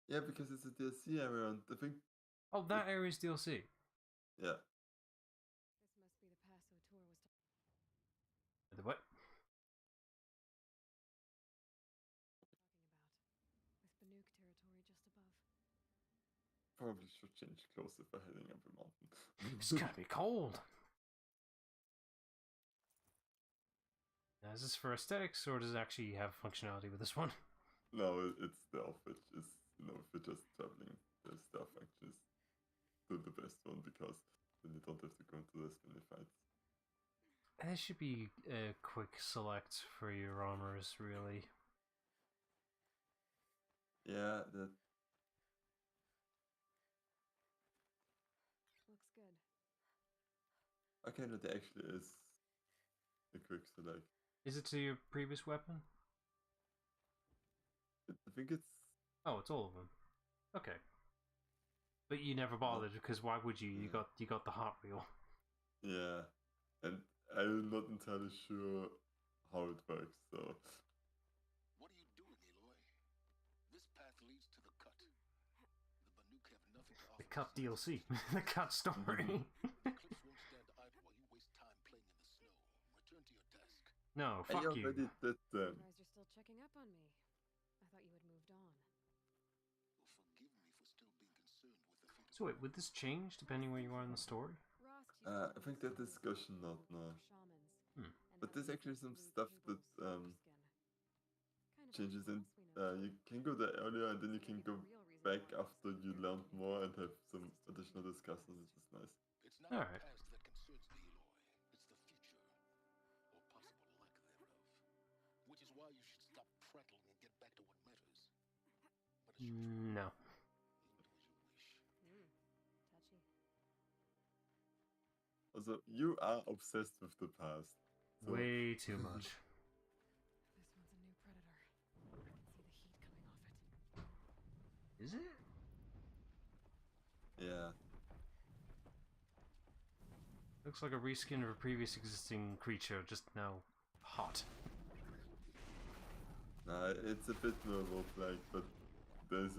Yeah, because it's a DLC area, and I think. Oh, that area's DLC. Yeah. This must be the pass O'Toole was talking The what? about. With Banuk territory just above. Probably should change clothes if we're heading up a mountain. It's gonna be cold. Now, is this for aesthetics, or does it actually have functionality with this one? No, it's the outfit. If you're just traveling, the stuff function is still the best one because then you don't have to go into this many fights. There should be a quick select for your armors, really. Yeah, that. Looks good. Okay, that actually is a quick select. Is it to your previous weapon? I think it's. Oh, it's all of them. Okay. But you never bothered because why would you? Yeah. You got the Hot Wheel. Yeah, and I'm not entirely sure how it works. So. What are you doing, Aloy? This path leads to the cut. The Banuk have nothing to offer. The Cut DLC. The Cut story. The cliffs won't stand idle while you waste time playing in the snow. Return to your task. No, I fuck you. already did them. Surprised you're still checking up on me. I thought you had moved on. Well, forgive me for still being concerned with the fate of. So wait, would this change depending where you are in the story? Rost used I to think focus that on discussion the not now. shamans, Hmm. and But that there's was actually some blue stuff that pupils, silver skin. Kind of changes in. everything else we know. You can go there earlier and then you can Maybe go the real reason back why after you learned more and have some additional discussions, which is nice. It's not Alright. the past that concerns me, Aloy. It's the future, or possible lack thereof. Which is why you should stop prattling and get back to what matters. But as usual, No. you do as you wish. Touchy. Also, you are obsessed with the past. So, Way too much. This one's a new predator. I can see the heat coming off it. Is it? yeah. Looks like a reskin of a previous existing creature, just now hot. Nah, it's a bit more wolf-like, but there's,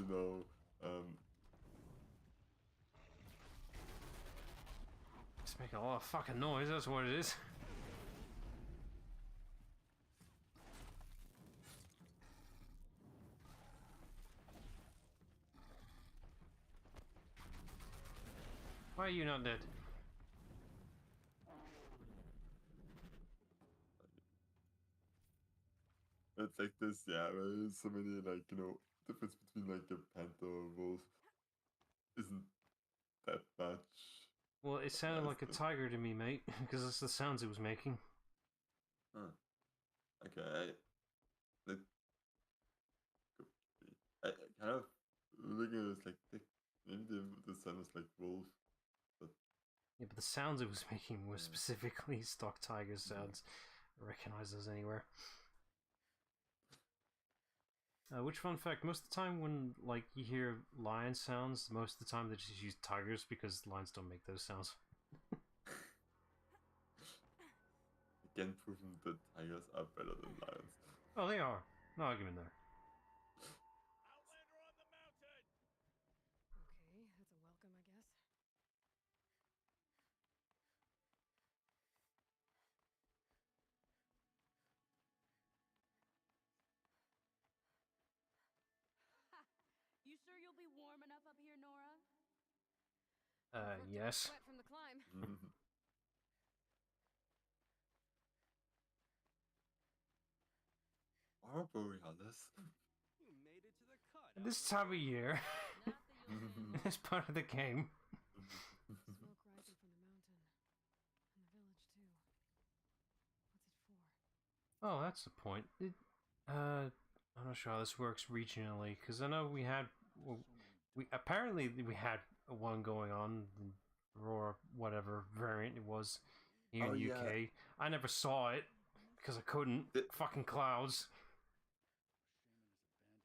It's making a lot of fucking noise, that's what it is. Why are you not dead? it's like this, yeah, there's so many, difference between, like, a panther or a wolf isn't that much. Well, it sounded like a tiger to me, mate, because that's the sounds it was making. Huh. Okay, I kind of looking at it, like, maybe the sound is like wolf, but Yeah, but the sounds it was making were specifically stock tiger sounds. I recognize those anywhere. Which fun fact, most of the time when like you hear lion sounds, most of the time they just use tigers because lions don't make those sounds. again proven that tigers are better than lions. Oh, they are. No argument there. Outlander on the mountain! Okay, that's a welcome, I guess. You sure you'll be warm enough up here, Nora? I've worked up a Yes. Sweat from the climb. Are Borealis? You made it to the cut. This time of year, this part of the game. Smoke rising from the mountain. And the village, too. What's it for? Oh, that's the point. I'm not sure how this works regionally, because I know we had, we had one going on, or whatever variant it was here in the UK. I never saw it because I couldn't. Fucking clouds.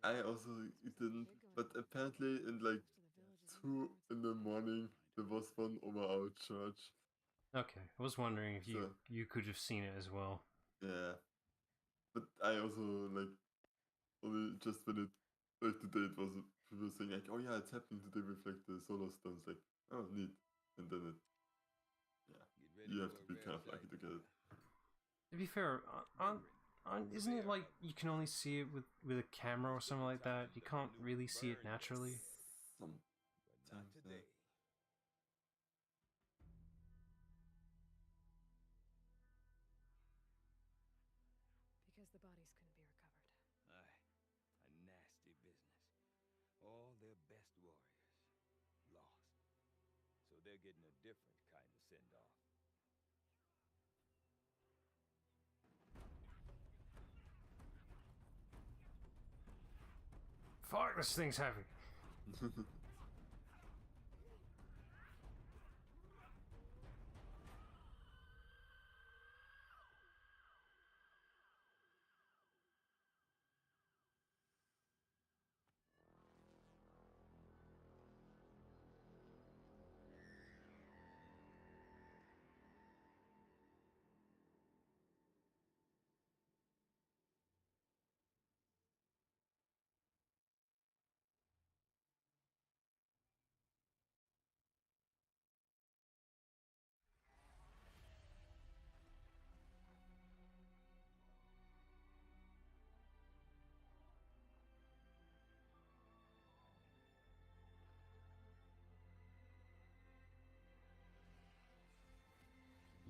I also didn't, but apparently in like 2 in the morning there was one over our church. Okay, I was wondering if you could have seen it as well. Yeah, but I also like only just when it like the date was people saying like, oh yeah, it's happening today with like the solar storms, like, oh neat, and then it, yeah, you have to be kind of lucky to get it. To be fair, isn't it like you can only see it with a camera or something like that? You can't really see it naturally. Sometimes, yeah. Because the bodies couldn't be recovered. Aye, a nasty business. All their best warriors lost. So they're getting a different kind of send-off. Fuck, this thing's heavy.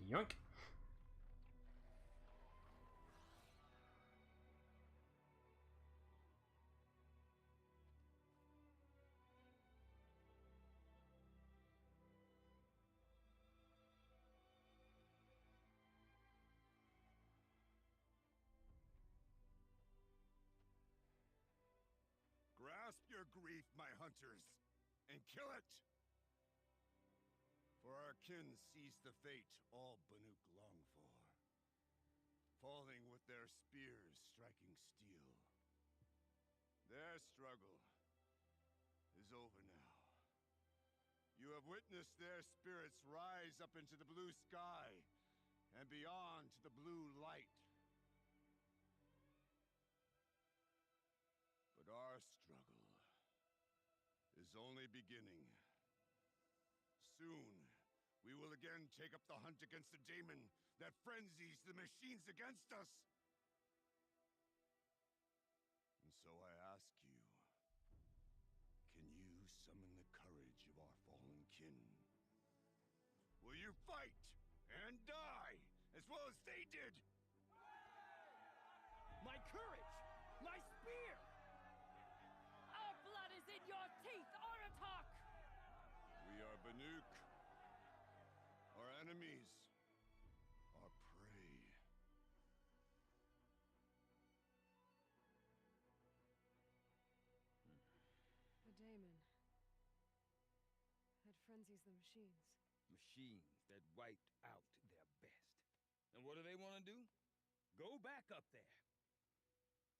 Yoink. Grasp your grief, my hunters, and kill it! For our kin sees the fate all Banuk long for, falling with their spears striking steel. Their struggle is over now. You have witnessed their spirits rise up into the blue sky and beyond to the blue light. But our struggle is only beginning. Soon, we will again take up the hunt against the daemon that frenzies the machines against us. And so I ask you, can you summon the courage of our fallen kin? Will you fight and die as well as they did? My courage! My spear! Our blood is in your teeth, Aratak! We are Banuk. Our enemies are prey. The daemon. That frenzies the machines. Machines that wiped out their best. And what do they want to do? Go back up there.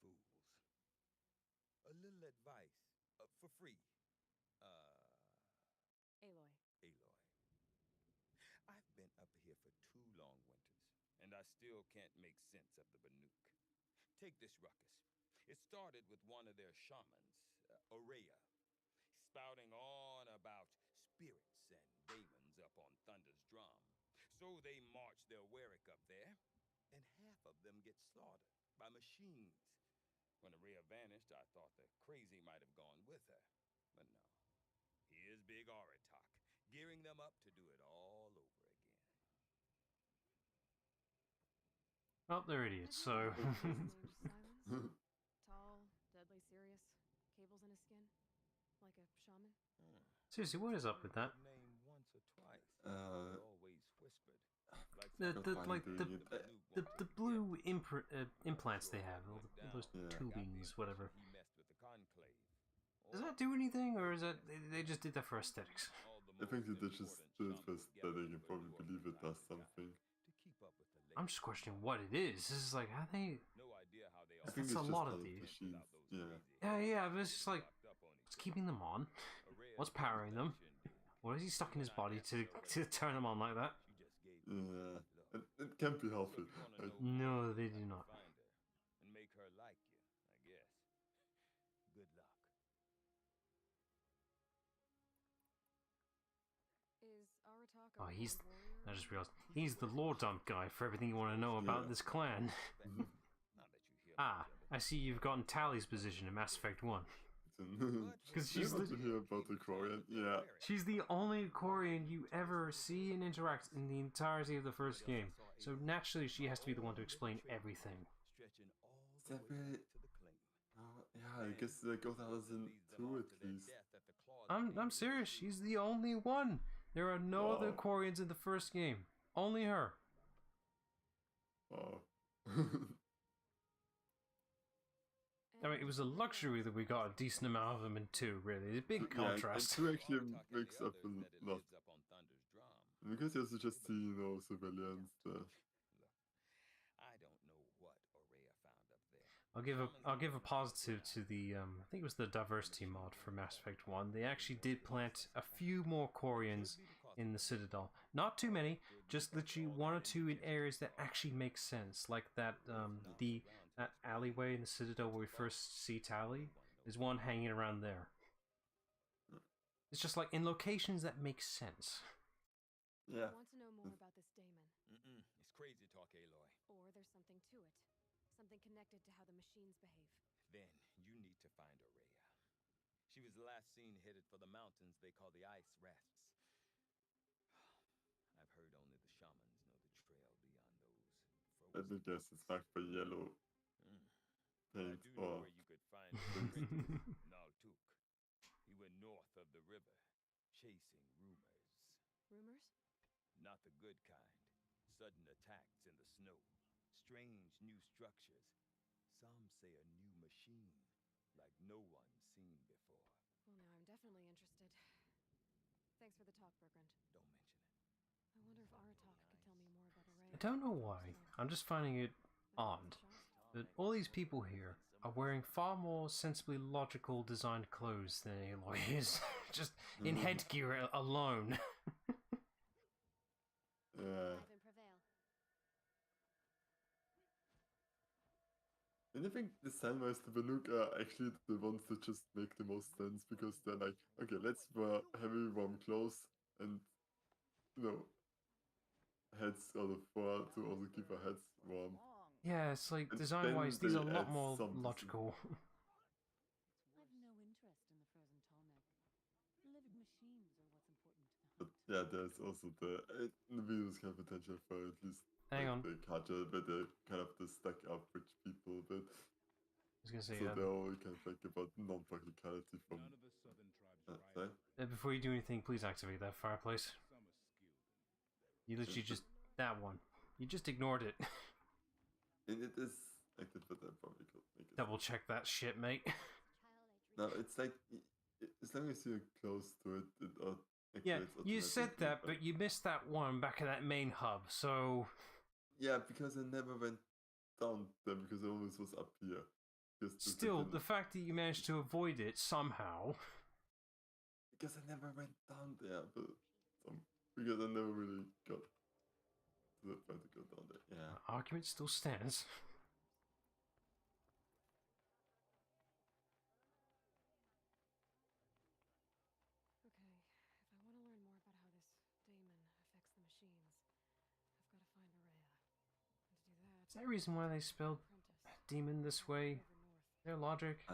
Fools. A little advice. For free. Aloy. Aloy. I've been up here for 2 long winters, and I still can't make sense of the Banuk. Take this ruckus. It started with one of their shamans, Aurea, spouting on about spirits and daemons up on Thunder's drum. So they march their Warwick up there, and half of them get slaughtered by machines. When Aurea vanished, I thought the crazy might have gone with her. But no. Here's Big Aratak, gearing them up to do it all over again. Well, they're idiots, so... Like a shaman? Seriously, what is up with that? Name once or twice. Uh, Always whispered. Like The blue implants they have, all those tubings, whatever. He messed with the conclave. Does that do anything, or is that they just did that for aesthetics? I think that they just did it for aesthetic and probably believe it does something. I'm just questioning what it is. This is like, how they... I think That's it's a just lot out of of these. machines. Yeah. Yeah, but it's just like, what's keeping them on? What's powering them? What is he stuck in his body to turn them on like that? Yeah. It can't be healthy. Like, No, they do not. And make her like you, I guess. Good luck. Is Aratak Oh, a he's... born warrior? I just realized, he's the lore dump guy for everything you want to know about this clan. Ah, I see you've gotten Tally's position in Mass Effect 1. Because she's to hear about the Korean. Yeah. She's the only Korean you ever see and interact in the entirety of the first game. So naturally, she has to be the one to explain everything. Is that really... yeah, I guess that goes out as in 2 at least. I'm serious. She's the only one. There are no other Koreans in the first game. Only her. Wow. I mean, it was a luxury that we got a decent amount of them in 2, really. A big contrast. Yeah, and 2 actually makes up a lot. Because you also just see, you know, civilians there. I'll give a positive to the I think it was the diversity mod for Mass Effect 1. They actually did plant a few more Koreans in the Citadel. Not too many, just literally 1 or 2 in areas that actually make sense. Like that that alleyway in the Citadel where we first see Tally. There's one hanging around there. It's just like in locations that make sense. Yeah. I want to know more about this daemon. It's crazy talk, Aloy. Or there's something to it. Something connected to how the machines behave. Then you need to find Araya. She was last seen headed for the mountains they call the Ice Rafts. I've heard only the shamans know the trail beyond those. Let me guess, it's marked by yellow paint or... Where you could find Naltuk. He went north of the river, chasing rumors. Rumors? Not the good kind. Sudden attacks in the snow. Strange new structures. Some say a new machine, like no one's seen before. Well, now I'm definitely interested. Thanks for the talk, Bergrand. Don't mention it. I wonder if Aratak could tell me more about Araya. I don't know why. I'm just finding it odd that all these people here are wearing far more sensibly logical designed clothes than Aloy is. Just in headgear alone. Yeah. And I think the Sandwise, the Banuk are actually the ones that just make the most sense because they're like, okay, let's wear heavy warm clothes and, you know, heads out of fur to also keep our heads warm. Yeah, it's like And design-wise, then these are a they lot add more some logical. I've no interest in the frozen tallneck. Living machines are what's important to But yeah, there's also the videos kind of potential for at least Hang on. the culture, but they kind of the stuck up rich people, but I was gonna say, so they're all kind of like about non-practicality from sorry? before you do anything, please activate that fireplace. You literally just that one. You just ignored it. And it is active, but I probably could make it. Double check that shit, mate. No, it's like as long as you're close to it, it Yeah, activates you said automatically, that, but you missed that one back at that main hub, so... yeah, because I never went down there because I always was up here. Still, the fact that you managed to avoid it somehow... Because I never went down there, but because I never really got to the point to go down there. Yeah. Argument still stands. Okay, if I want to learn more about how this daemon affects the machines, I've got to find Araya. And to do that... Is there a reason why they spelled demon this way? Their logic?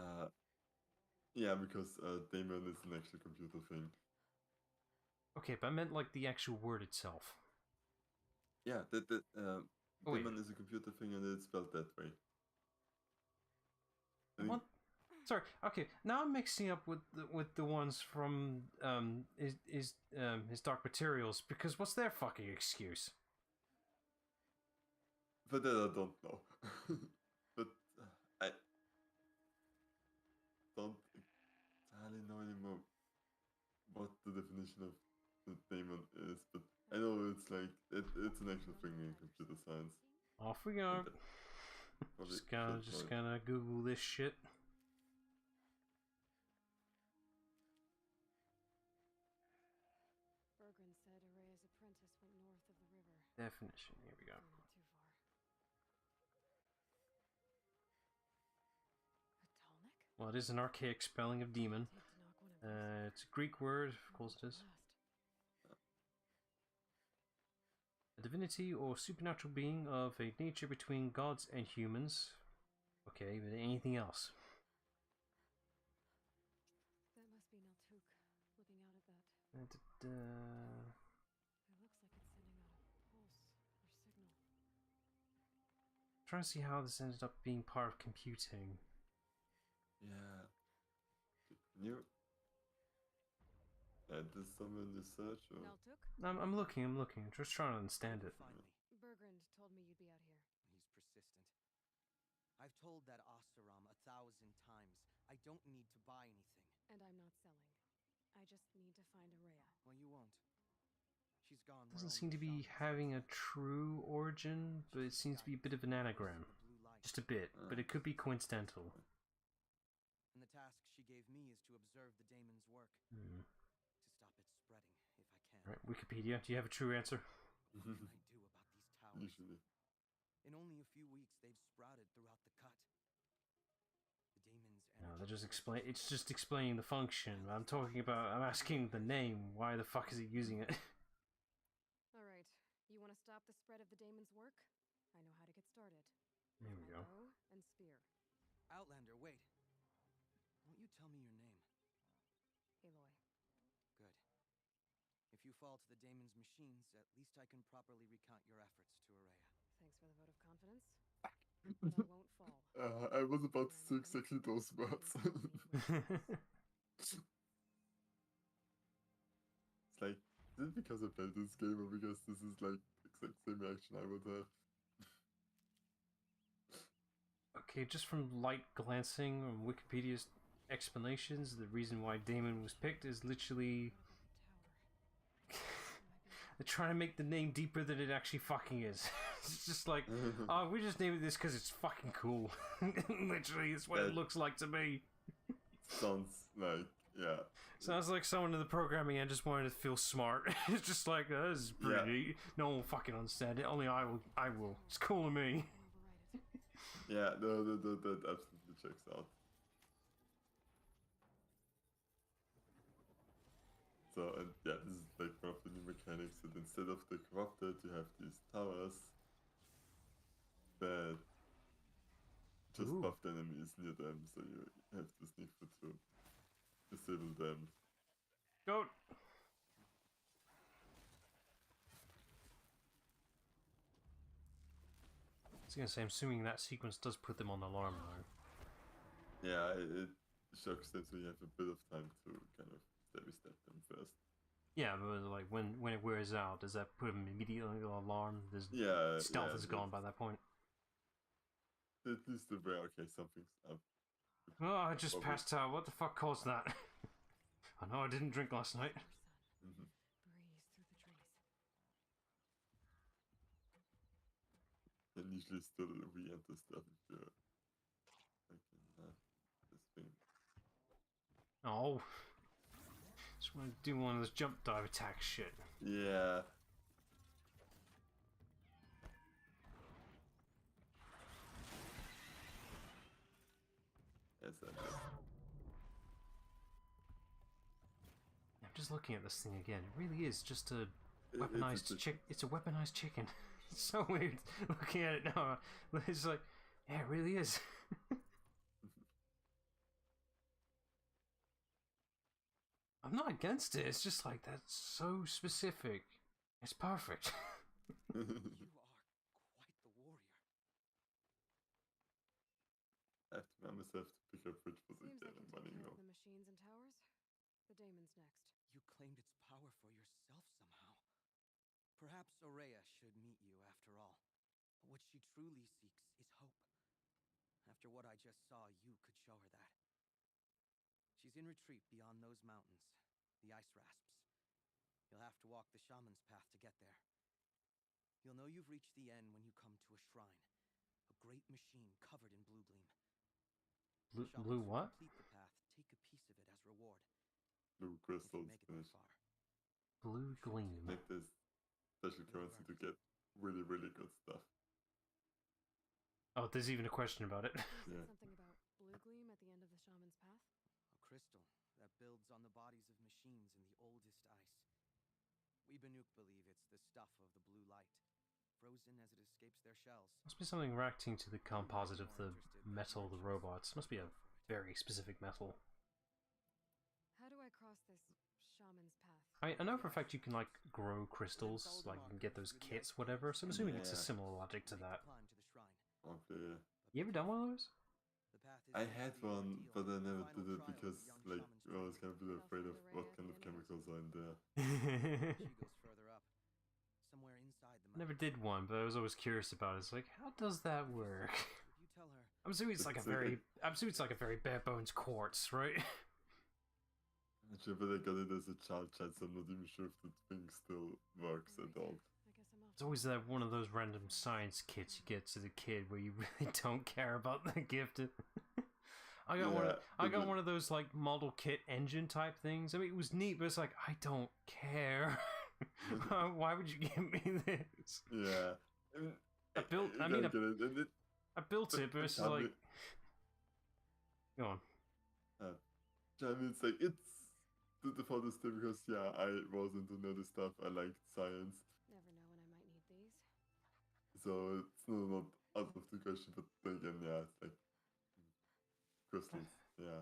Yeah, because daemon is an actual computer thing. Okay, but I meant like the actual word itself. Yeah, daemon is a computer thing and it's spelled that way. What? Sorry. Okay, now I'm mixing up with the ones from his Dark Materials, because what's their fucking excuse? But then I don't know. But I don't entirely know anymore what the definition of the daemon is, but I know it's like it's an actual thing in computer science. Off we go. Just gonna Google this shit. Bergren said Araya's apprentice went north of the river. Definition. Here we go. Not too far. Talnik? Well, it is an archaic spelling of demon. It's a Greek word, of course it is. A divinity or supernatural being of a nature between gods and humans. Okay, but anything else? That must be Naltuk, looking out at that. It looks like it's sending out a pulse or signal. Trying to see how this ended up being part of computing. Yeah. Can you add this somewhere in the search? Or? Naltuk? I'm looking. I'm just trying to understand it. Bergren told me you'd be out here. He's persistent. I've told that Oseram 1,000 times. I don't need to buy anything. And I'm not selling. I just need to find Araya. Well, you won't. She's gone. Doesn't seem to be having a true origin, but it seems to be a bit of an anagram. Just a bit, but it could be coincidental. And the task she gave me is to observe the daemon's work. Hmm. To stop it spreading, if I can. Right, Wikipedia, do you have a true answer? What can I do about these towers? Usually. In only a few weeks, they've sprouted throughout the cut. The daemon's No, they're just it's just explaining the function. I'm asking the name. Why the fuck is it using it? Alright, you want to stop the spread of the daemon's work? I know how to get started. There we go. Bow and spear. Outlander, wait. Won't you tell me your name? Aloy. Good. If you fall to the daemon's machines, at least I can properly recount your efforts to Araya. Thanks for the vote of confidence. But I won't fall. I was about to say exactly those words. It's like, is it because I played this game or because this is like the exact same reaction I would have? Okay, just from light glancing on Wikipedia's explanations, the reason why Daemon was picked is literally they're trying to make the name deeper than it actually fucking is. It's just like, oh, we just named it this because it's fucking cool. Literally, it's what it looks like to me. Sounds like, yeah. Sounds like someone in the programming end just wanted to feel smart. It's just like, this is pretty neat. No one will fucking understand it. Only I will. It's cool to me. Yeah, no, that absolutely checks out. So, and yeah, this is like one of the new mechanics that instead of the corrupted, you have these towers that just buff the enemies near them, so you have to sneak for to disable them. Go! I was gonna say, I'm assuming that sequence does put them on alarm though. Yeah, it shocks them so you have a bit of time to kind of stabby step them first. Yeah, but like when it wears out, does that put them immediately on alarm? Stealth is gone by that point. At least the way, okay, something's up. Oh, I just passed out. What the fuck caused that? I know I didn't drink last night. Breeze through the trees. And usually still re-enter stuff if you're like in this thing. Oh. Just want to do one of those jump dive attack shit. Yeah. Yes, I know. I'm just looking at this thing again. It really is just a weaponized chick. It's a weaponized chicken. It's so weird looking at it now. It's like, yeah, it really is. I'm not against it. It's just like that's so specific. It's perfect. You are quite the warrior. I have to remind myself to bigger bridge for the Seems I game can I'm take running care now. of the machines and towers. The daemon's next. You claimed its power for yourself somehow. Perhaps Aurea should meet you after all. But what she truly seeks is hope. After what I just saw, you could show her that. She's in retreat beyond those mountains, the ice rasps. You'll have to walk the shaman's path to get there. You'll know you've reached the end when you come to a shrine. A great machine covered in blue gleam. Blue what? Complete the path, take a piece of it as reward. Blue If you crystals make it that finish. far. Blue gleam. Like this special currency to get really, really good stuff. Oh, there's even a question about it. You Yeah. said something about blue gleam at the end of the shaman's path? A crystal that builds on the bodies of machines in the oldest ice. We Banuk believe it's the stuff of the blue light, frozen as it escapes their shells. Must be something reacting to the composite of the metal of the robots. Must be a very specific metal. How do I cross this shaman's path? I know for a fact you can like grow crystals, like you can get those kits, whatever. So I'm assuming it's a similar logic to that. Okay. You ever done one of those? I had one, but I never did it because, like, I was kind of a bit afraid of what kind of chemicals are in there. Never did one, but I was always curious about it. It's like, how does that work? I'm assuming it's like a very, bare bones quartz, right? I'm sure, but I got it as a child chat, so I'm not even sure if the thing still works at all. It's always that one of those random science kits you get as a kid where you really don't care about the gift. I got one of those like model kit engine type things. I mean, it was neat, but it's like I don't care. Why would you give me this? Yeah, I built it, but it's like. Go on. I mean, it's like it's the farthest thing because I was into nerdy stuff. I liked science. Never know when I might need these. So it's not out of the question, but then again, it's like crystals. Yeah.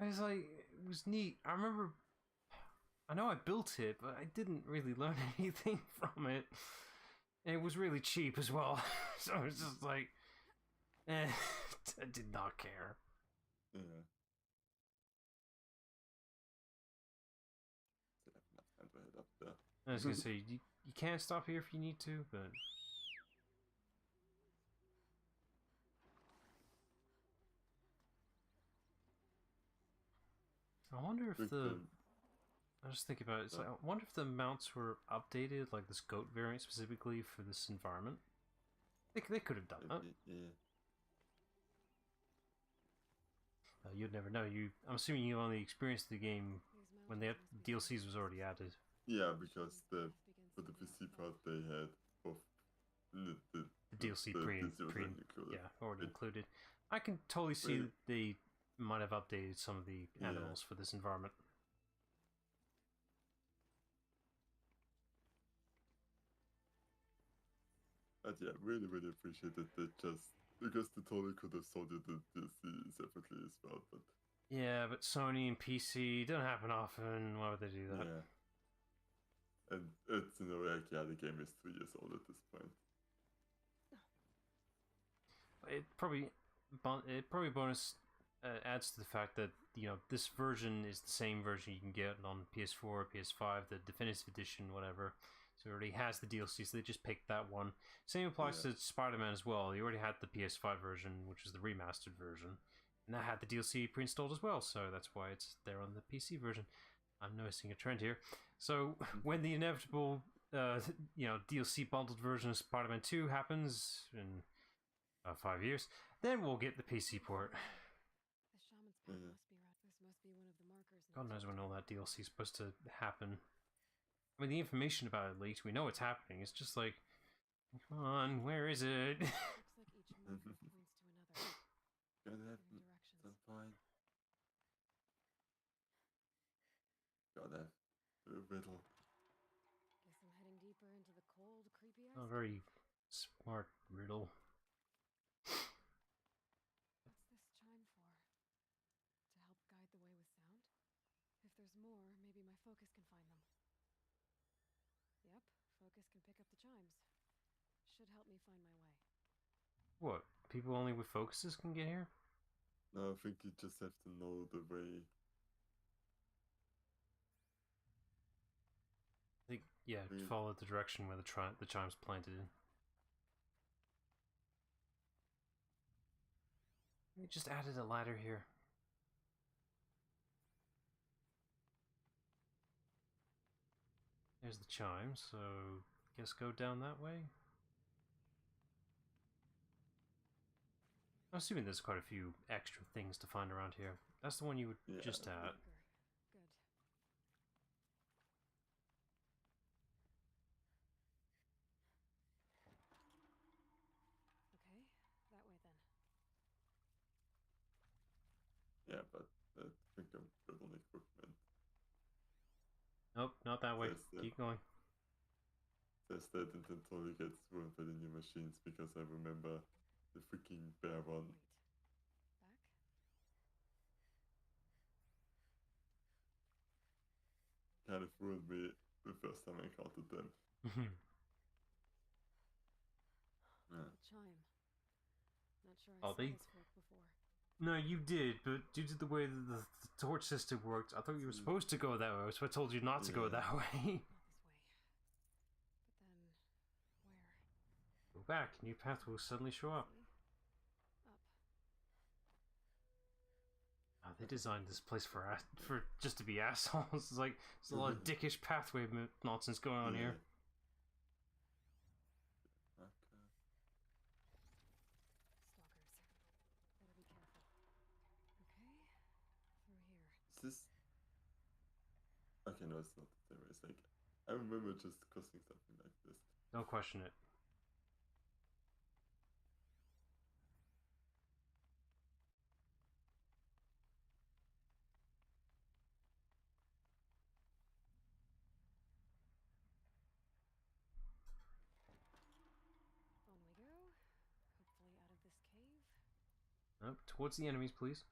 I was like, it was neat. I know I built it, but I didn't really learn anything from it. And it was really cheap as well. So it's just like, I did not care. Yeah. Up there. I was gonna say, you can't stop here if you need to, but... I wonder if I was thinking about it, it's like, I wonder if the mounts were updated, like this goat variant specifically for this environment. They could have done that. Yeah. You'd never know. I'm assuming you only experienced the game when the DLCs was already added. Yeah, because for the PC part they had both the DLC already included. I can totally see that they might have updated some of the animals for this environment. But yeah, really, really appreciate it. They just because they totally could have sold you the DLC separately as well, but yeah, but Sony and PC don't happen often. Why would they do that? Yeah. And it's like the game is 3 years old at this point. It probably bonus adds to the fact that this version is the same version you can get on PS4, PS5, the definitive edition, whatever. So it already has the DLC, so they just picked that one. Same applies to Spider-Man as well. They already had the PS5 version, which is the remastered version, and that had the DLC pre-installed as well. So that's why it's there on the PC version. I'm noticing a trend here. So when the inevitable, DLC bundled version of Spider-Man 2 happens in about 5 years, then we'll get the PC port. The shaman's path must be right. This must be one of the markers. God knows when all that DLC is supposed to happen. I mean, the information about it leaked. We know it's happening. It's just like, come on, where is it? Looks like each marker points to another. Gonna happen at some point. Gotta have a riddle. Guess I'm heading deeper into the cold, creepy ice. Not a very smart riddle. What's this chime for? To help guide the way with sound? If there's more, maybe my focus can find them. Yep, focus can pick up the chimes. Should help me find my way. What? People only with focuses can get here? No, I think you just have to know the way. I think, yeah, follow the direction where the chime's planted in. We just added a ladder here. There's the chime, so guess go down that way. I'm assuming there's quite a few extra things to find around here. That's the one you were just at. Good. Okay, that way then. Yeah, but I think I'm good on equipment. Nope, not that way. Keep going. There's that and then totally gets ruined by the new machines because I remember the freaking bear one. Back. Kind of ruined me the first time I encountered them. Yeah. Chime. Not sure I saw this work before. No, you did, but due to the way that the torch system worked, I thought you were supposed to go that way, so I told you not to go that way. But then, where? Go back, new path will suddenly show up. Oh, they designed this place for just to be assholes. It's like there's a lot of dickish pathway nonsense going on here. Okay, no, it's not the same way. It's like, I remember just costing something like this. Don't question it. On we go. Hopefully out of this cave. Nope, towards the enemies, please.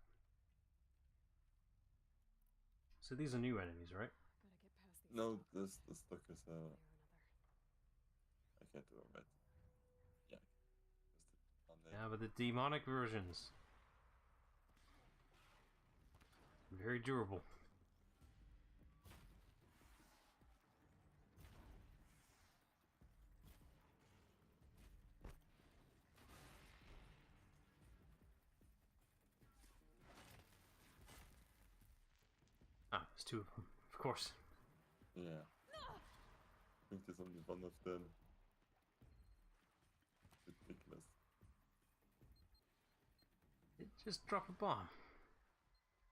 So these are new enemies, right? No, the stalkers are... I can't do it right. Yeah. Yeah, but the demonic versions. Very durable. Ah, there's two of them, of course. Yeah. I think there's only one of them. Ridiculous. It just drop a bomb.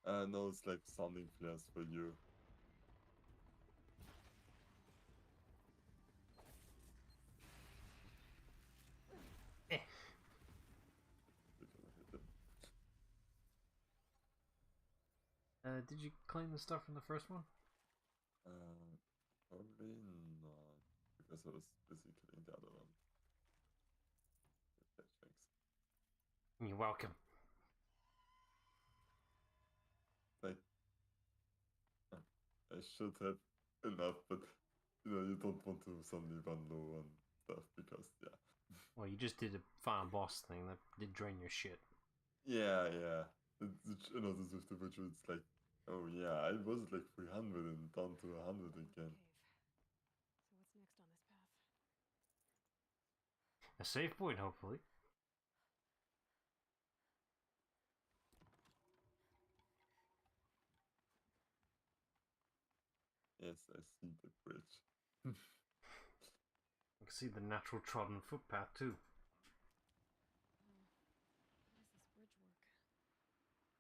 No, it's like sounding flares for you. Did you claim the stuff from the first one? Probably not, because I was busy killing the other one. Okay, thanks. You're welcome. Like, I should have enough, but you know, you don't want to suddenly run low on stuff because, yeah. Well, you just did a final boss thing that did drain your shit. Yeah. You know, this with the virtual, it's like, oh yeah, I was at like 300 and down to 100 again. So what's next on this path? A save point, hopefully. Yes, I see the bridge. I can see the natural trodden footpath too. How does this bridge work?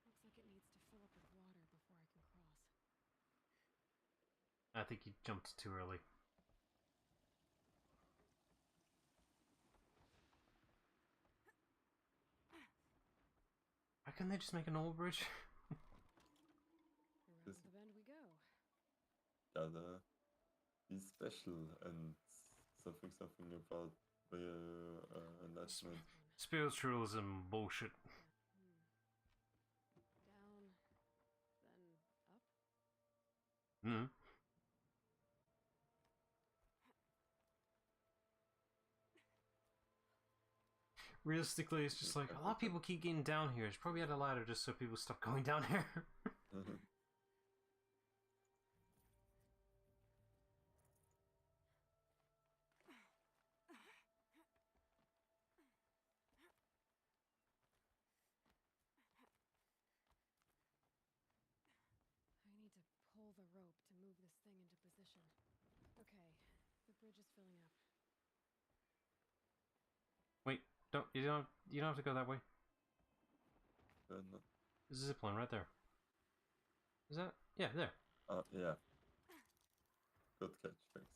Looks like it needs to fill up with water before I can cross. I think you jumped too early. Why couldn't they just make an old bridge? Around the bend we go. Gotta be special and something about enlightenment. Spiritualism bullshit. Down, then up. Hmm. Realistically, it's just like a lot of people keep getting down here. It's probably at a ladder just so people stop going down here. I need to pull the rope to move this thing into position. Okay, the bridge is filling up. Wait, you don't have to go that way. No. There's a zip line right there. Is that? Yeah, there. Yeah. Good catch, thanks.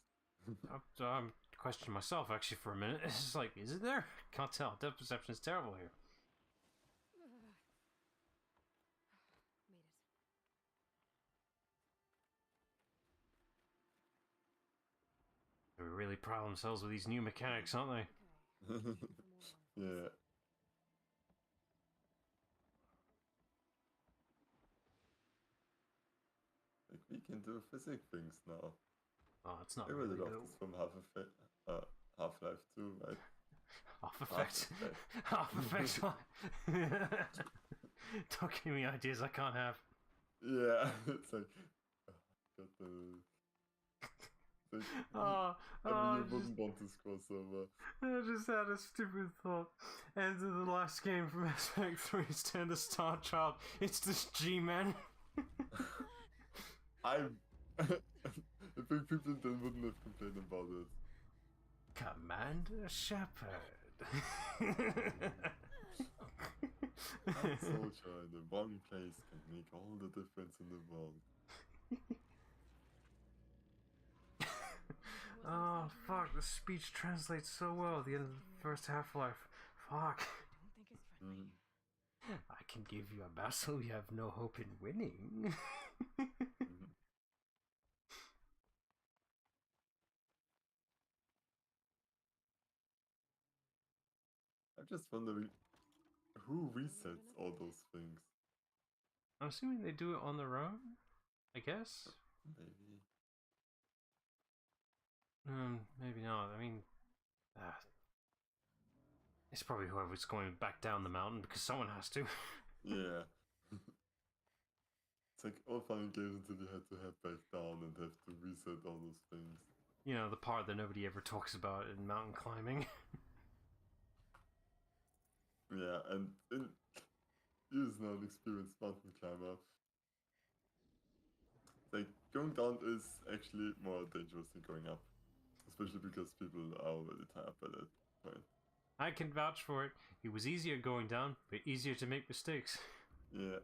I'm questioning myself actually for a minute. It's just like, is it there? Can't tell. Depth perception is terrible here. Made it. They really proud themselves with these new mechanics, aren't they? Yeah. Like, we can do physics things now. Oh, it's not They really really love though. this from Half-Life 2, right? Half effects. Half effects. Don't give me ideas I can't have. Yeah, it's like... got the... Like, you wouldn't want this crossover. I just had a stupid thought. End of the last game from Aspect 3 Stand the Star Child. It's this G-Man. I think people then wouldn't have complained about it. Commander Shepard. That soldier in the wrong place can make all the difference in the world. Oh, fuck. The speech translates so well at the end of the first Half-Life. Fuck. I don't think it's friendly. I can give you a battle you have no hope in winning. I'm just wondering who resets all those things. I'm assuming they do it on their own, I guess. Maybe. Maybe not. I mean, it's probably whoever's going back down the mountain because someone has to. Yeah. It's like all fun and games until you have to head back down and have to reset all those things. You know, the part that nobody ever talks about in mountain climbing. Yeah, and you're not an experienced mountain climber. Like, going down is actually more dangerous than going up. Especially because people are already tired by that point. I can vouch for it. It was easier going down, but easier to make mistakes. Yeah.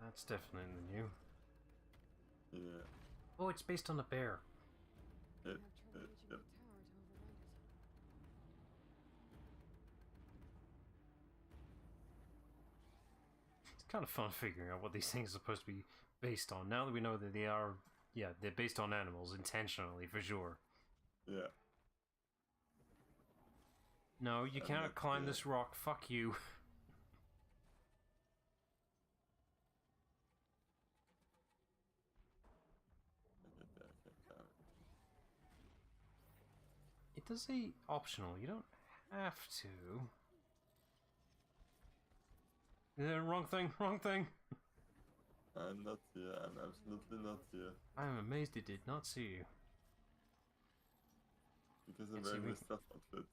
That's definitely new. Yeah. Oh, it's based on a bear. Yep. It's kind of fun figuring out what these things are supposed to be based on. Now that we know that they are, yeah, they're based on animals intentionally, for sure. Yeah. No, you cannot climb this rock. Fuck you. It does say optional. You don't have to. Wrong thing. Wrong thing. I'm not here. I'm absolutely not here. I am amazed it did not see you. Because I'm wearing my stuff outfit.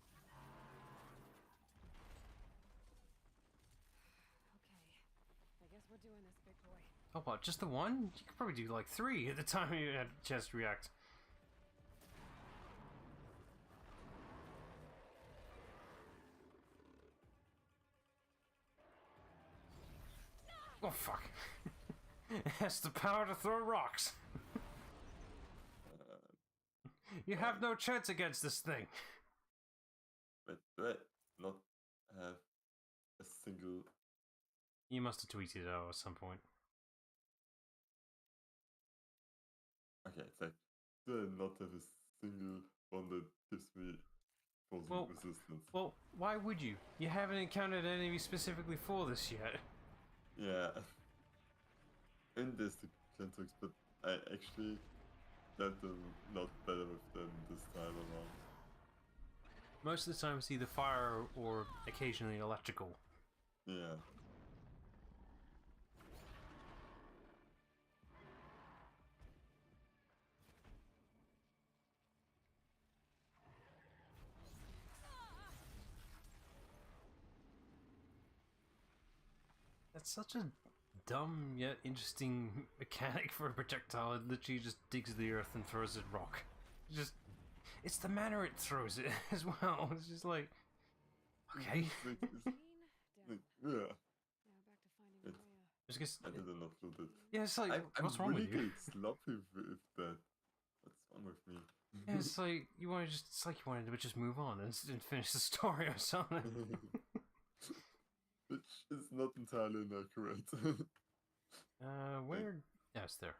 Okay, I guess we're doing this, big boy. Oh, what? Just the one? You could probably do like 3 at the time you had a chance to react. Oh, fuck. It has the power to throw rocks. You have no chance against this thing. But do I not have a single... You must have tweeted it out at some point. okay, it's like, do I not have a single one that gives me forcing resistance? Well, why would you? You haven't encountered an enemy specifically for this yet. Yeah. And there's the Clentrix, but I actually let them not better with them this time around. Most of the time it's either fire or occasionally electrical. Yeah. That's such a dumb yet interesting mechanic for a projectile. It literally just digs the earth and throws it rock. It's the manner it throws it as well. It's just like, okay. Yeah. I didn't upload it. Yeah, it's like, what's wrong really with you? sloppy with that. What's wrong with me? Yeah, it's like you want to it's like you wanted to just move on and finish the story or something. Which is not entirely inaccurate. Where? Yeah, it's there.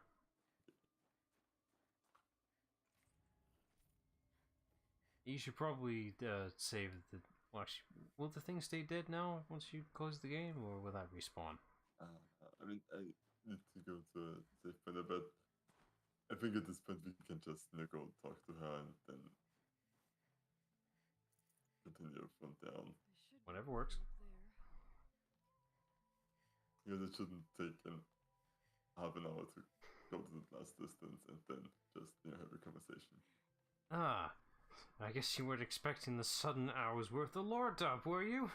You should probably save the. Well, actually, will the thing stay dead now once you close the game, or will that respawn? I mean, I need to go to a safe point, but I think at this point we can just go talk to her and then continue from there on. Whatever works. Because it shouldn't take half an hour to go to the last distance and then just have a conversation. Ah, I guess you weren't expecting the sudden hour's worth of lore dump, were you?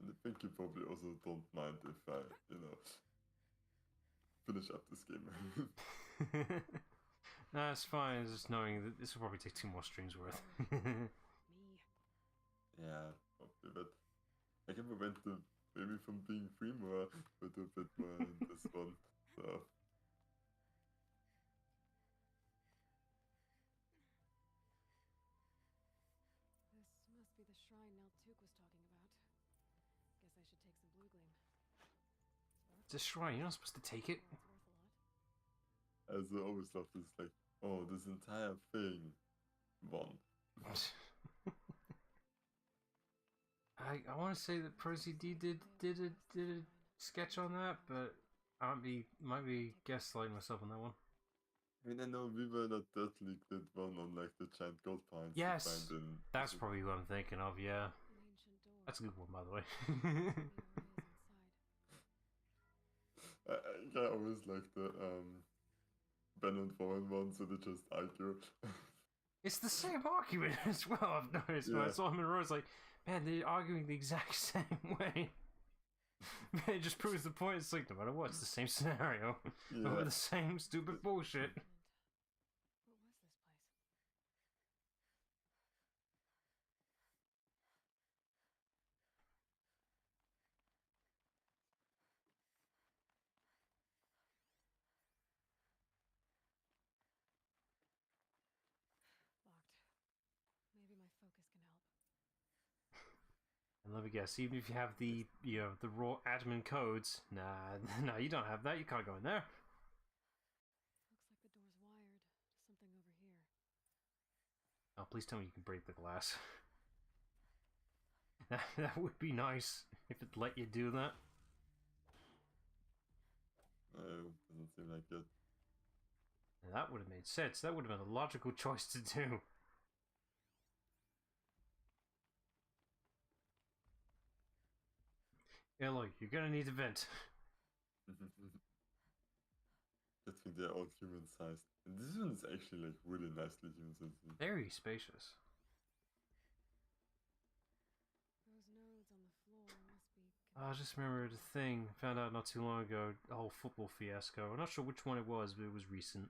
And I think you probably also don't mind if I, finish up this game. Nah, it's fine. Just knowing that this will probably take 2 more streams worth. Yeah, probably, but I can prevent them maybe from being 3 more, but a bit more in this one. So. This must be the shrine Naltuk was talking about. Guess I should take some blue gleam. It's a shrine. You're not supposed to take it. As I always love this, like, oh, this entire thing won. I want to say that Percy D did a sketch on that, but I might be gaslighting myself on that one. I mean, I know we were not that league did one on like the giant gold pines. Yes, that's probably what I'm thinking of. Yeah, that's a good one, by the way. I always like the Ben and Warren ones where they just argue. It's the same argument as well. I've noticed. Yeah. When I saw him in a row, it's like, man, they're arguing the exact same way. It just proves the point. It's like, no matter what, it's the same scenario. Yeah. Over the same stupid bullshit. And let me guess, even if you have the the raw admin codes, nah, you don't have that. You can't go in there. Looks like the door's wired to something over here. Oh, please tell me you can break the glass. That would be nice if it let you do that. Doesn't seem like it. That would have made sense. That would have been a logical choice to do. Yeah, look, you're gonna need a vent. I think they're all human sized. And this one is actually like really nicely human sized. Very spacious. Those nodes on the floor must be. I just remembered a thing. Found out not too long ago. The whole football fiasco. I'm not sure which one it was, but it was recent.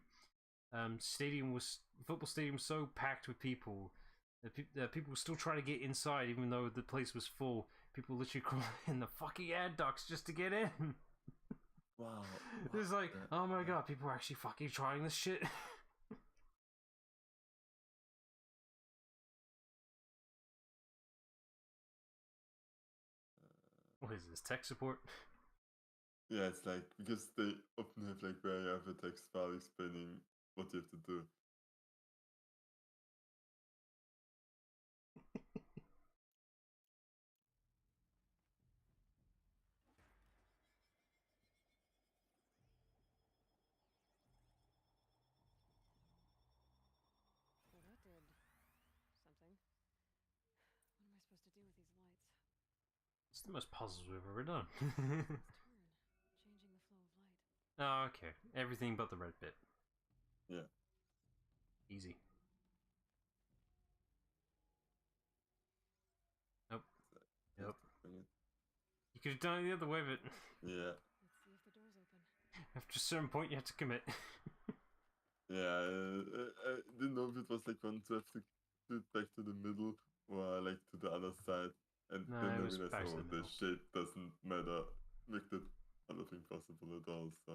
Football stadium was so packed with people that people were still trying to get inside, even though the place was full. People literally crawling in the fucking air ducts just to get in. Wow. It's like, oh my god, people are actually fucking trying this shit. What is this, tech support? Yeah, it's like, because they often have like where you have a text file explaining what you have to do. Well, that did something. What am I supposed to do with these lights? It's the most puzzles we've ever done. Changing the flow of light. Oh, okay. Everything but the red bit. Yeah. Easy. Nope. Yep. You could have done it the other way, but Yeah. Let's see if the door's open. after a certain point, you have to commit. Yeah, I didn't know if it was like one to have to do it back to the middle or like to the other side. And No, then it I was realized, back to oh, the the middle. shape doesn't matter. Make that other thing possible at all, so.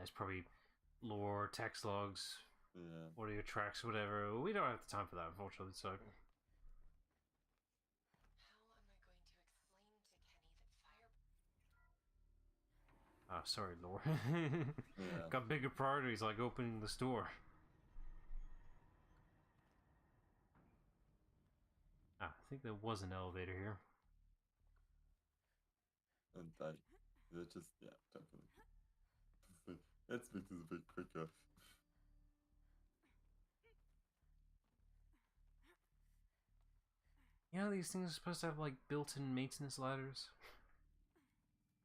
It's probably lore, text logs, Yeah. audio tracks, whatever. We don't have the time for that, unfortunately, so. Ah, sorry, lore. Yeah. Got bigger priorities like opening the store. Ah, I think there was an elevator here. And they just, yeah, definitely. Let's make this a bit quicker. You know, these things are supposed to have like built-in maintenance ladders.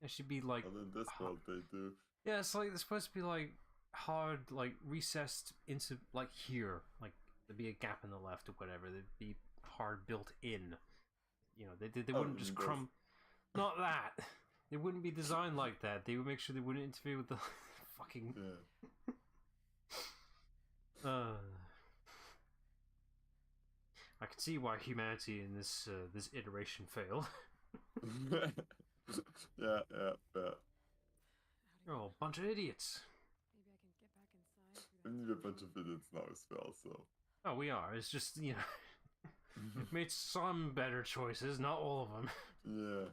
It should be like. Other than this world, they do. Yeah, it's like they're supposed to be like hard, like recessed into like here, like there'd be a gap in the left or whatever. They'd be hard built in. You know, they Oh, wouldn't you just mean crumb. Not that. They wouldn't be designed like that. They would make sure they wouldn't interfere with the fucking. Yeah. I can see why humanity in this this iteration failed. Yeah, yeah. You're all a bunch of idiots. Maybe I can get back inside. We need a bunch of idiots now as well, so. Oh, we are. It's just, you know, we've made some better choices, not all of them. Yeah.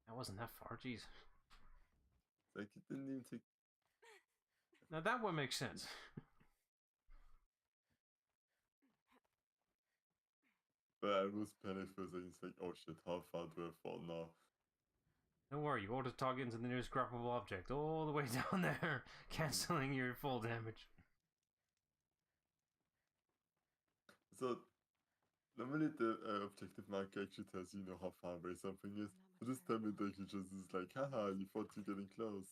That wasn't that far, jeez. Like, it didn't even take. Now that one makes sense. But I was panicked for a second. It's like, oh shit, how far do I fall now? Don't worry, you auto tog into the nearest grabbable object all the way down there, cancelling your full damage. So, normally the objective marker actually tells you, how far away something is. But this time it actually just is like, haha, you thought you're getting close.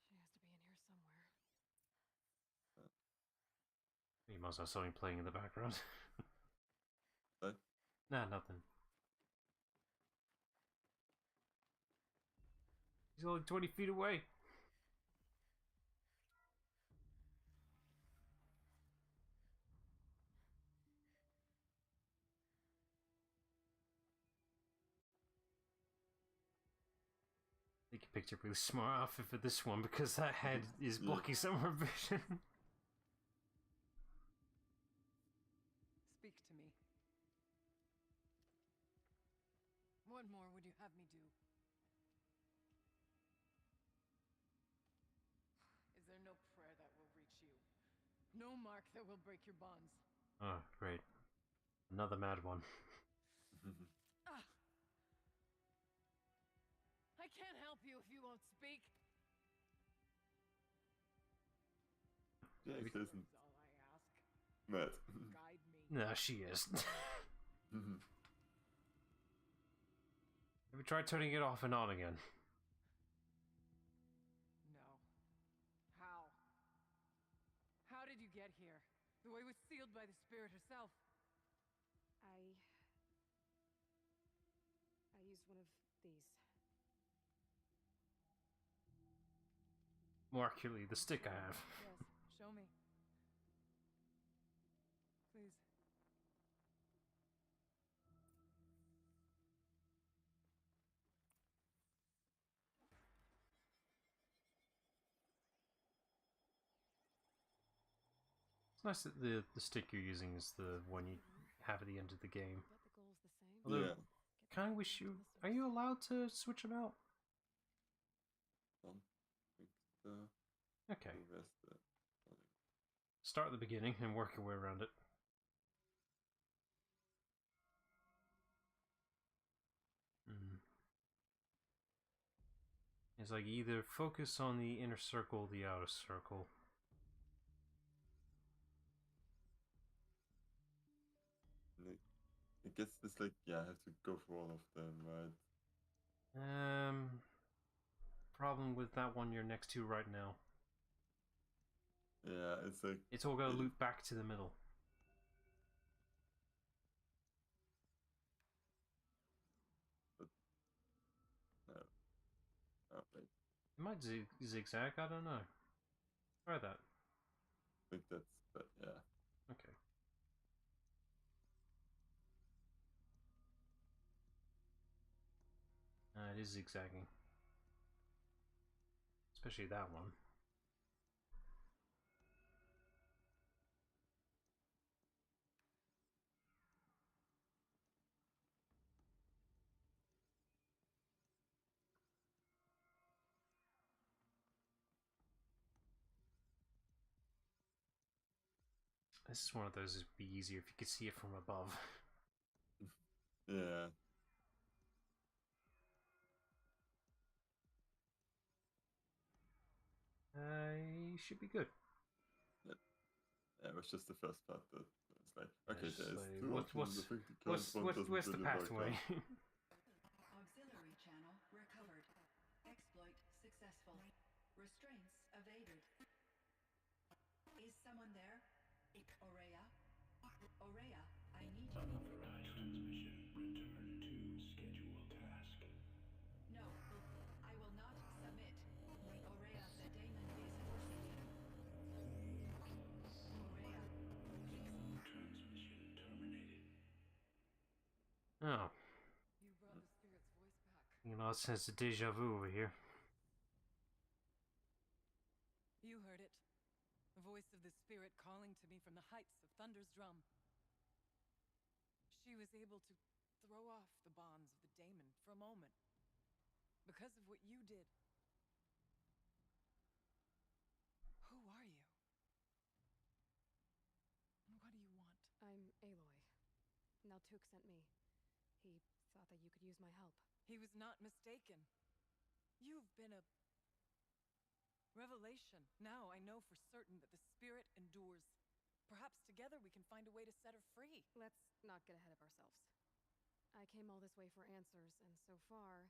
She has to be in here somewhere. You must have something playing in the background. What? Nah, nothing. He's only 20 feet away. I think you picked a really smart outfit for this one because that head is blocking some of our vision. Speak to me. What more would you have me do? Is there no prayer that will reach you? No mark that will break your bonds? Oh, great. Another mad one. I can't help you if you won't speak. Yeah, it isn't. That's all I ask. Mad. Guide me. Nah, she is. Have you tried turning it off and on again? No. How? How did you get here? The way was sealed by the spirit herself. I used one of these. More accurately, the stick I have. Yes, show me. Please. It's nice that the stick you're using is the one you have at the end of the game. But the goal's the same. Although, Yeah. kind of wish you. Are you allowed to switch them out? Okay. Start at the beginning and work your way around it. It's like either focus on the inner circle or the outer circle. I guess it's like, yeah, I have to go for all of them, right? Problem with that one you're next to right now. Yeah, it's like... It's all gotta loop back to the middle. But... No. Oh, wait. It might zigzag, I don't know. Try that. I think that's... but yeah. Okay. It is zigzagging. Especially that one. This is one of those that'd be easier if you could see it from above. Yeah. Should be good. Yeah, it was just the first part that was like, okay, It's there's like, two options. I think the current one doesn't where's the really work pathway? out. Auxiliary channel recovered. Exploit successful. Restraints evaded. Is someone there? Aurea? Aurea, I need you. Unauthorized transmission. Return to schedule task. No, I will not submit. Aurea, the daemon is forcing me. Aurea. Transmission terminated. Oh. You brought the spirit's voice back. You know, sense of deja vu over here. You heard it. The voice of the spirit calling to me from the heights of Thunder's drum. She was able to throw off the bonds of the daemon for a moment. Because of what you did. Who are you? And what do you want? I'm Aloy. Naltuk sent me. He thought that you could use my help. He was not mistaken. You've been a revelation. Now I know for certain that the spirit endures. Perhaps together we can find a way to set her free. Let's not get ahead of ourselves. I came all this way for answers, and so far,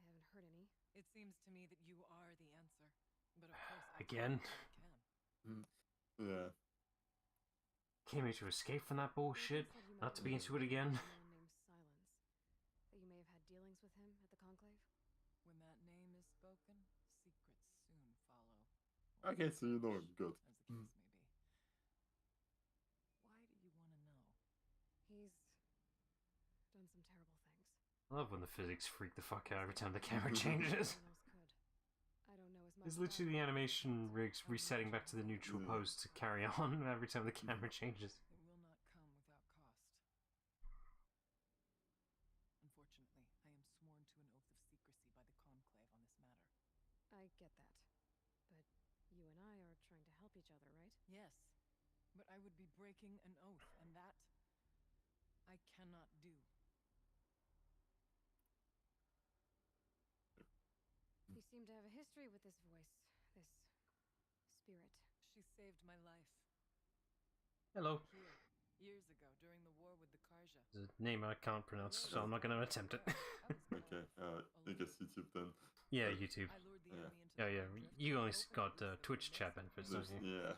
I haven't heard any. It seems to me that you are the answer. But of course, I Again? can. Yeah. Came here to escape from that bullshit, not to be into it again. A man named Silence. That you may have had dealings with him at the Conclave? When that name is spoken, secrets soon follow. Okay, so you know him. Good. As the case may be. Why do you want to know? He's done some terrible things. I love when the physics freak the fuck out every time the camera changes. I don't know as much. It's literally the animation rigs resetting back to the neutral pose to carry on every time the camera changes. It will not come without cost. Unfortunately, I am sworn to an oath of secrecy by the Conclave on this matter. I get that. But you and I are trying to help each other, right? Yes, but I would be breaking an oath, and that I cannot do. You seem to have a history with this voice, this spirit. She saved my life. Hello. Here, years ago, during the war with the Karja. It's a name I can't pronounce, so I'm not going to attempt it. Okay, I guess YouTube then. Yeah, YouTube. Yeah. Yeah. You only got Twitch chat benefits, don't you? Yeah.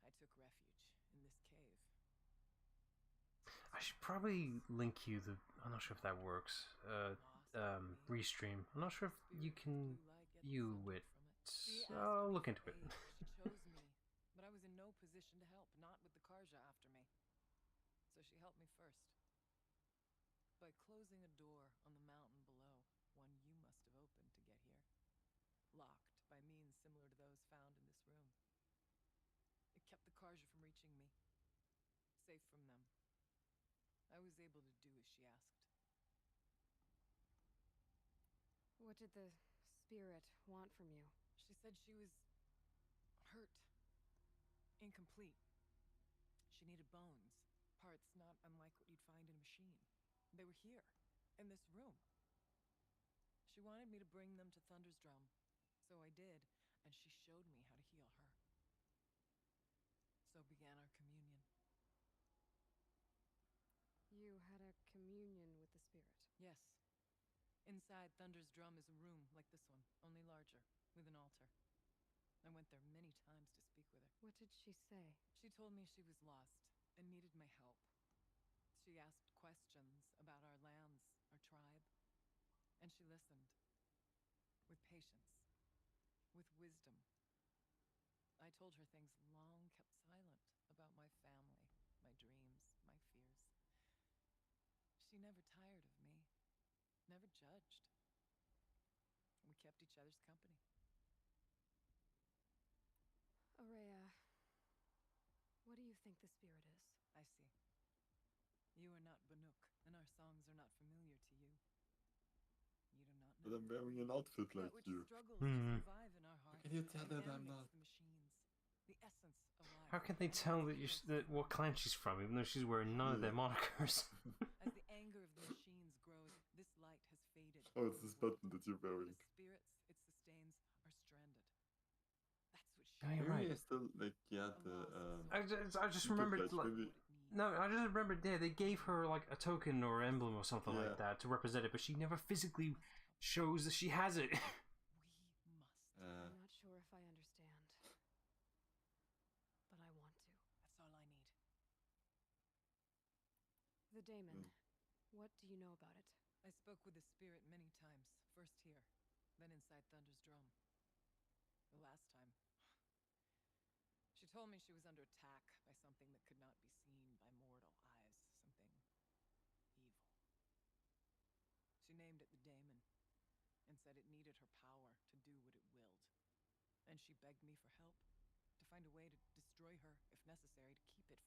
I took refuge in this cave. I should probably link you the... I'm not sure if that works. Restream. I'm not sure if you can view it. I'll look into it. She chose me, but I was in no position to help, not with the Karja after me. So she helped me first. By closing a door on the mountain below, one you must have opened to get here. Locked by means similar to those found in this room. It kept the Karja from reaching me. Safe from them. I was able to do as she asked. What did the spirit want from you? She said she was hurt. Incomplete. She needed bones. Parts not unlike what you'd find in a machine. They were here, in this room. She wanted me to bring them to Thunder's Drum. So I did, and she showed me how to heal her. So began our communion. You had a communion with the spirit? Yes. Inside Thunder's Drum is a room like this one, only larger, with an altar. I went there many times to speak with her. What did she say? She told me she was lost and needed my help. She asked questions about our lands, our tribe, and she listened. With patience. With wisdom. I told her things long kept silent about my family, my dreams, my fears. She never tired of me, never judged. We kept each other's company. Aurea, what do you think the spirit is? I see. You are not Banuk, and our songs are not familiar to you. You do not know. But I'm wearing an outfit like which you. struggles to survive in our hearts. Can you tell that I'm animates not? The machines, the essence of life. How can they tell that what clan she's from, even though she's wearing none of their monikers? As the anger of the machines grows, this light has faded. Oh, it's this button that you're wearing. The spirits it sustains are stranded. That's what she. Oh, you're Maybe right. I still like I just remembered like, maybe. no, I just remembered they gave her like a token or emblem or something like that to represent it, but she never physically shows that she has it. I'm not sure if I understand, but I want to. That's all I need. The daemon. What do you know about it? I spoke with the spirit many times. First here, then inside Thunder's Drum. The last time. She told me she was under attack by something that could not be seen by mortal eyes. Something evil. She named it the daemon and said it needed her power to do what it willed. And she begged me for help, to find a way to destroy her, if necessary, to keep it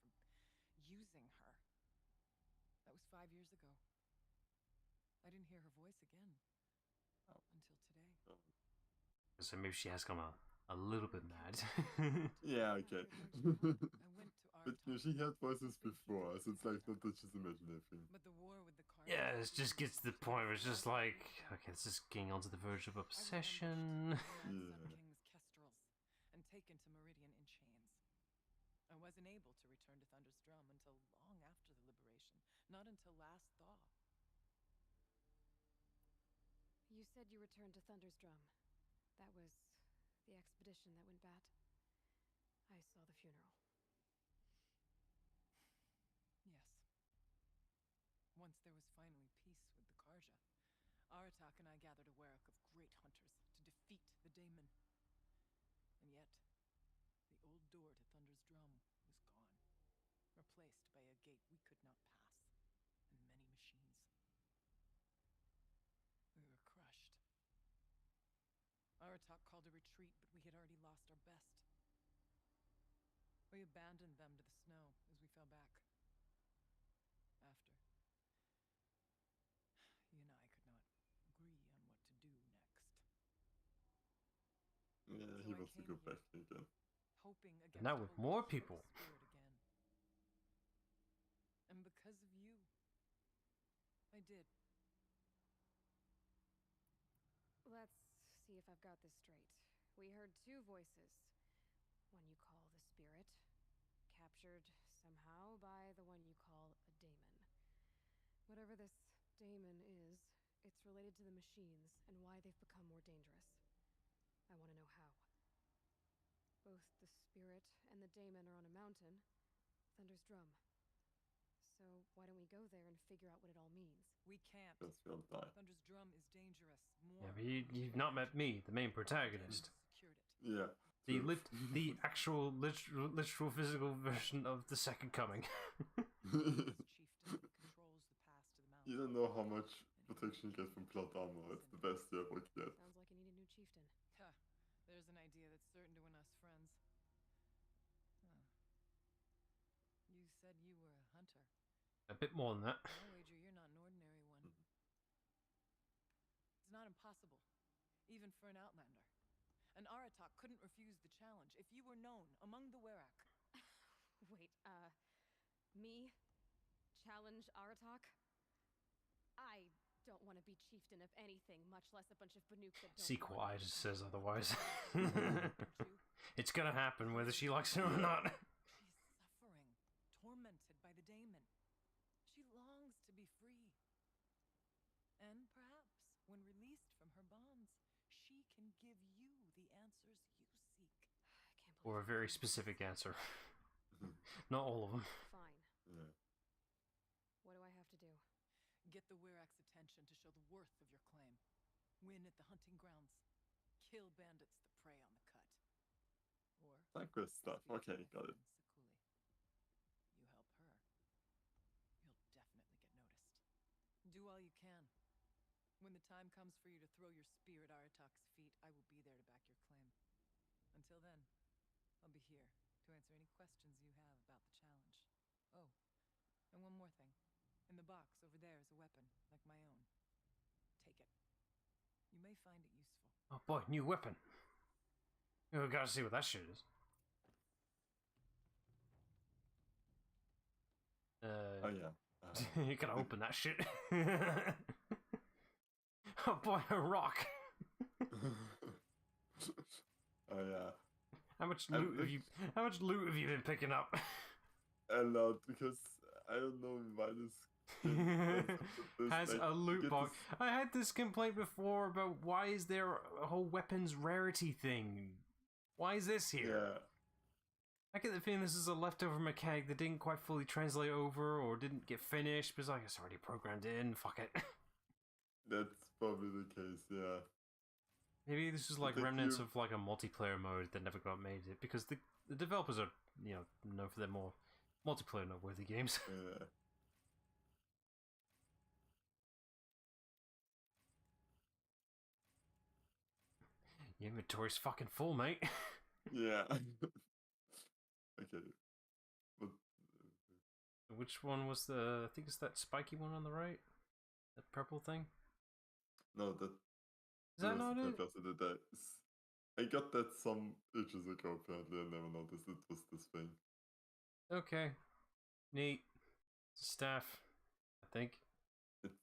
from using her. That was 5 years ago. I didn't hear her voice again until today. So maybe she has gone a little bit mad. Yeah, okay. I went to But you know, she had voices before, so it's like not that she's imagining anything. But the war with the Yeah, it just gets to the point where it's just like, okay, this is getting onto the verge of obsession. Sun King's kestrels and taken to Meridian in chains. I wasn't able to return to Thunder's Drum until long after the liberation, not until last thaw. You said you returned to Thunder's Drum. That was the expedition that went bad. I saw the funeral. Yes. Once there was finally peace with the Karja, Aratak and I gathered a Werek of great hunters to defeat the daemon. And yet, the old door to Thunder's Drum was gone, replaced by a gate we could not pass, and many machines. We were crushed. Aratak called a retreat, but we had already lost our best. We abandoned them to the snow as we fell back. After. You and I could not agree on what to do next. Yeah, So he I wants to came go here, back again. hoping against And now with hope more to hear people. the spirit again. And because of you, I did. Let's see if I've got this straight. We heard two voices. One you call the spirit, captured somehow by the one you call a daemon. Whatever this daemon is, it's related to the machines and why they've become more dangerous. I want to know how. Both the spirit and the daemon are on a mountain, Thunder's Drum. So why don't we go there and figure out what it all means? We can't. Because we'll die. Thunder's Drum is dangerous. Yeah, but you've not met me, the main protagonist. Secured it. Yeah. The actual literal physical version of the Second Coming. You don't know how much protection you get from plot armor. It's the best you ever get. Sounds like you need a new chieftain. Huh. There's an idea that's certain to win us friends. bit more than that. I'll wager you're not an ordinary one. It's not impossible, even for an outlander. An Aratak couldn't refuse the challenge if you were known among the Werak. Wait, me? Challenge Aratak? I don't want to be chieftain of anything, much less a bunch of Banuk that don't Sequel, want I just says otherwise. It's gonna happen whether she likes it or not. She's suffering, tormented by the daemon. She longs to be free. And perhaps, when released from her bonds, she can give you the answers you seek. Or a very specific answer. Not all of them. Fine. Yeah. What do I have to do? Get the Werak's attention to show the worth of your claim. Win at the hunting grounds. Kill bandits that prey on the cut. Or Side quest stuff. Okay, got it. you help her. You'll definitely get noticed. Do all you can. When the time comes for you to throw your spear at Aratak's feet, I will be there to back your claim. Until then, I'll be here to answer any questions you have about the challenge. Oh, and one more thing. In the box over there is a weapon, like my own. Take it. You may find it useful. Oh boy, new weapon. We gotta see what that shit is. Oh yeah. You gotta open that shit. Oh boy, a rock. Oh yeah. How much loot have you? How much loot have you been picking up? A lot, because I don't know why this has like, a loot box. I had this complaint before about why is there a whole weapons rarity thing? Why is this here? Yeah. I get the feeling this is a leftover mechanic that didn't quite fully translate over or didn't get finished because like it's already programmed in. Fuck it. That's probably the case, yeah. Maybe this is like remnants of like a multiplayer mode that never got made it because the developers are, you know, known for their more multiplayer noteworthy games. Yeah. Your inventory's fucking full, mate. Yeah. Okay. But, which one was the? I think it's that spiky one on the right. That purple thing. No, that. Is that not it? I got that some ages ago. Apparently, I never noticed it was this thing. Okay. Neat. Staff. I think. It's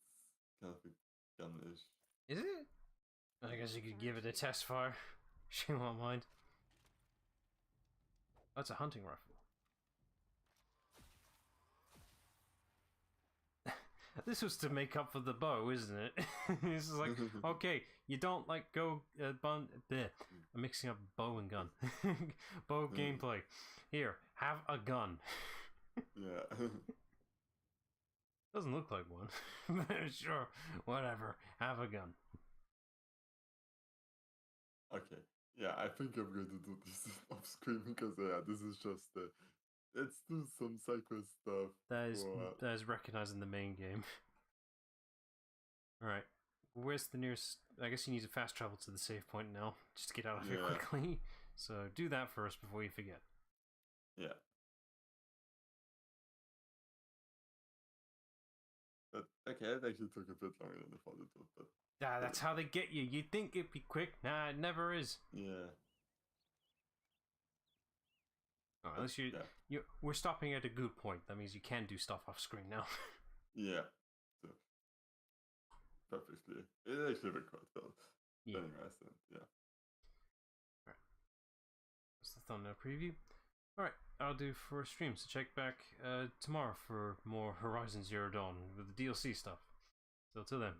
kind of a gun-ish. Is it? I guess you could give it a test fire. She won't mind. That's a hunting rifle. This was to make up for the bow, isn't it? This is like, okay, you don't like go I'm mixing up bow and gun. Bow gameplay. Here, have a gun. Yeah. Doesn't look like one. Sure, whatever. Have a gun. Okay. Yeah, I think I'm going to do this off screen because yeah, this is just let's do some side quest stuff. That is recognizing the main game. Alright. Where's the nearest? I guess you need to fast travel to the save point now, just to get out of here quickly. So do that first before you forget. Yeah. But okay, it actually took a bit longer than I thought it would, but yeah, that's how they get you. You'd think it'd be quick. Nah, it never is. Yeah. Oh, unless we're stopping at a good point. That means you can do stuff off screen now. Yeah. So, perfectly. It actually went quite well. Yeah. Anyways, then, yeah. Alright. That's the thumbnail preview. Alright, I'll do for a stream, so check back tomorrow for more Horizon Zero Dawn with the DLC stuff. So till then.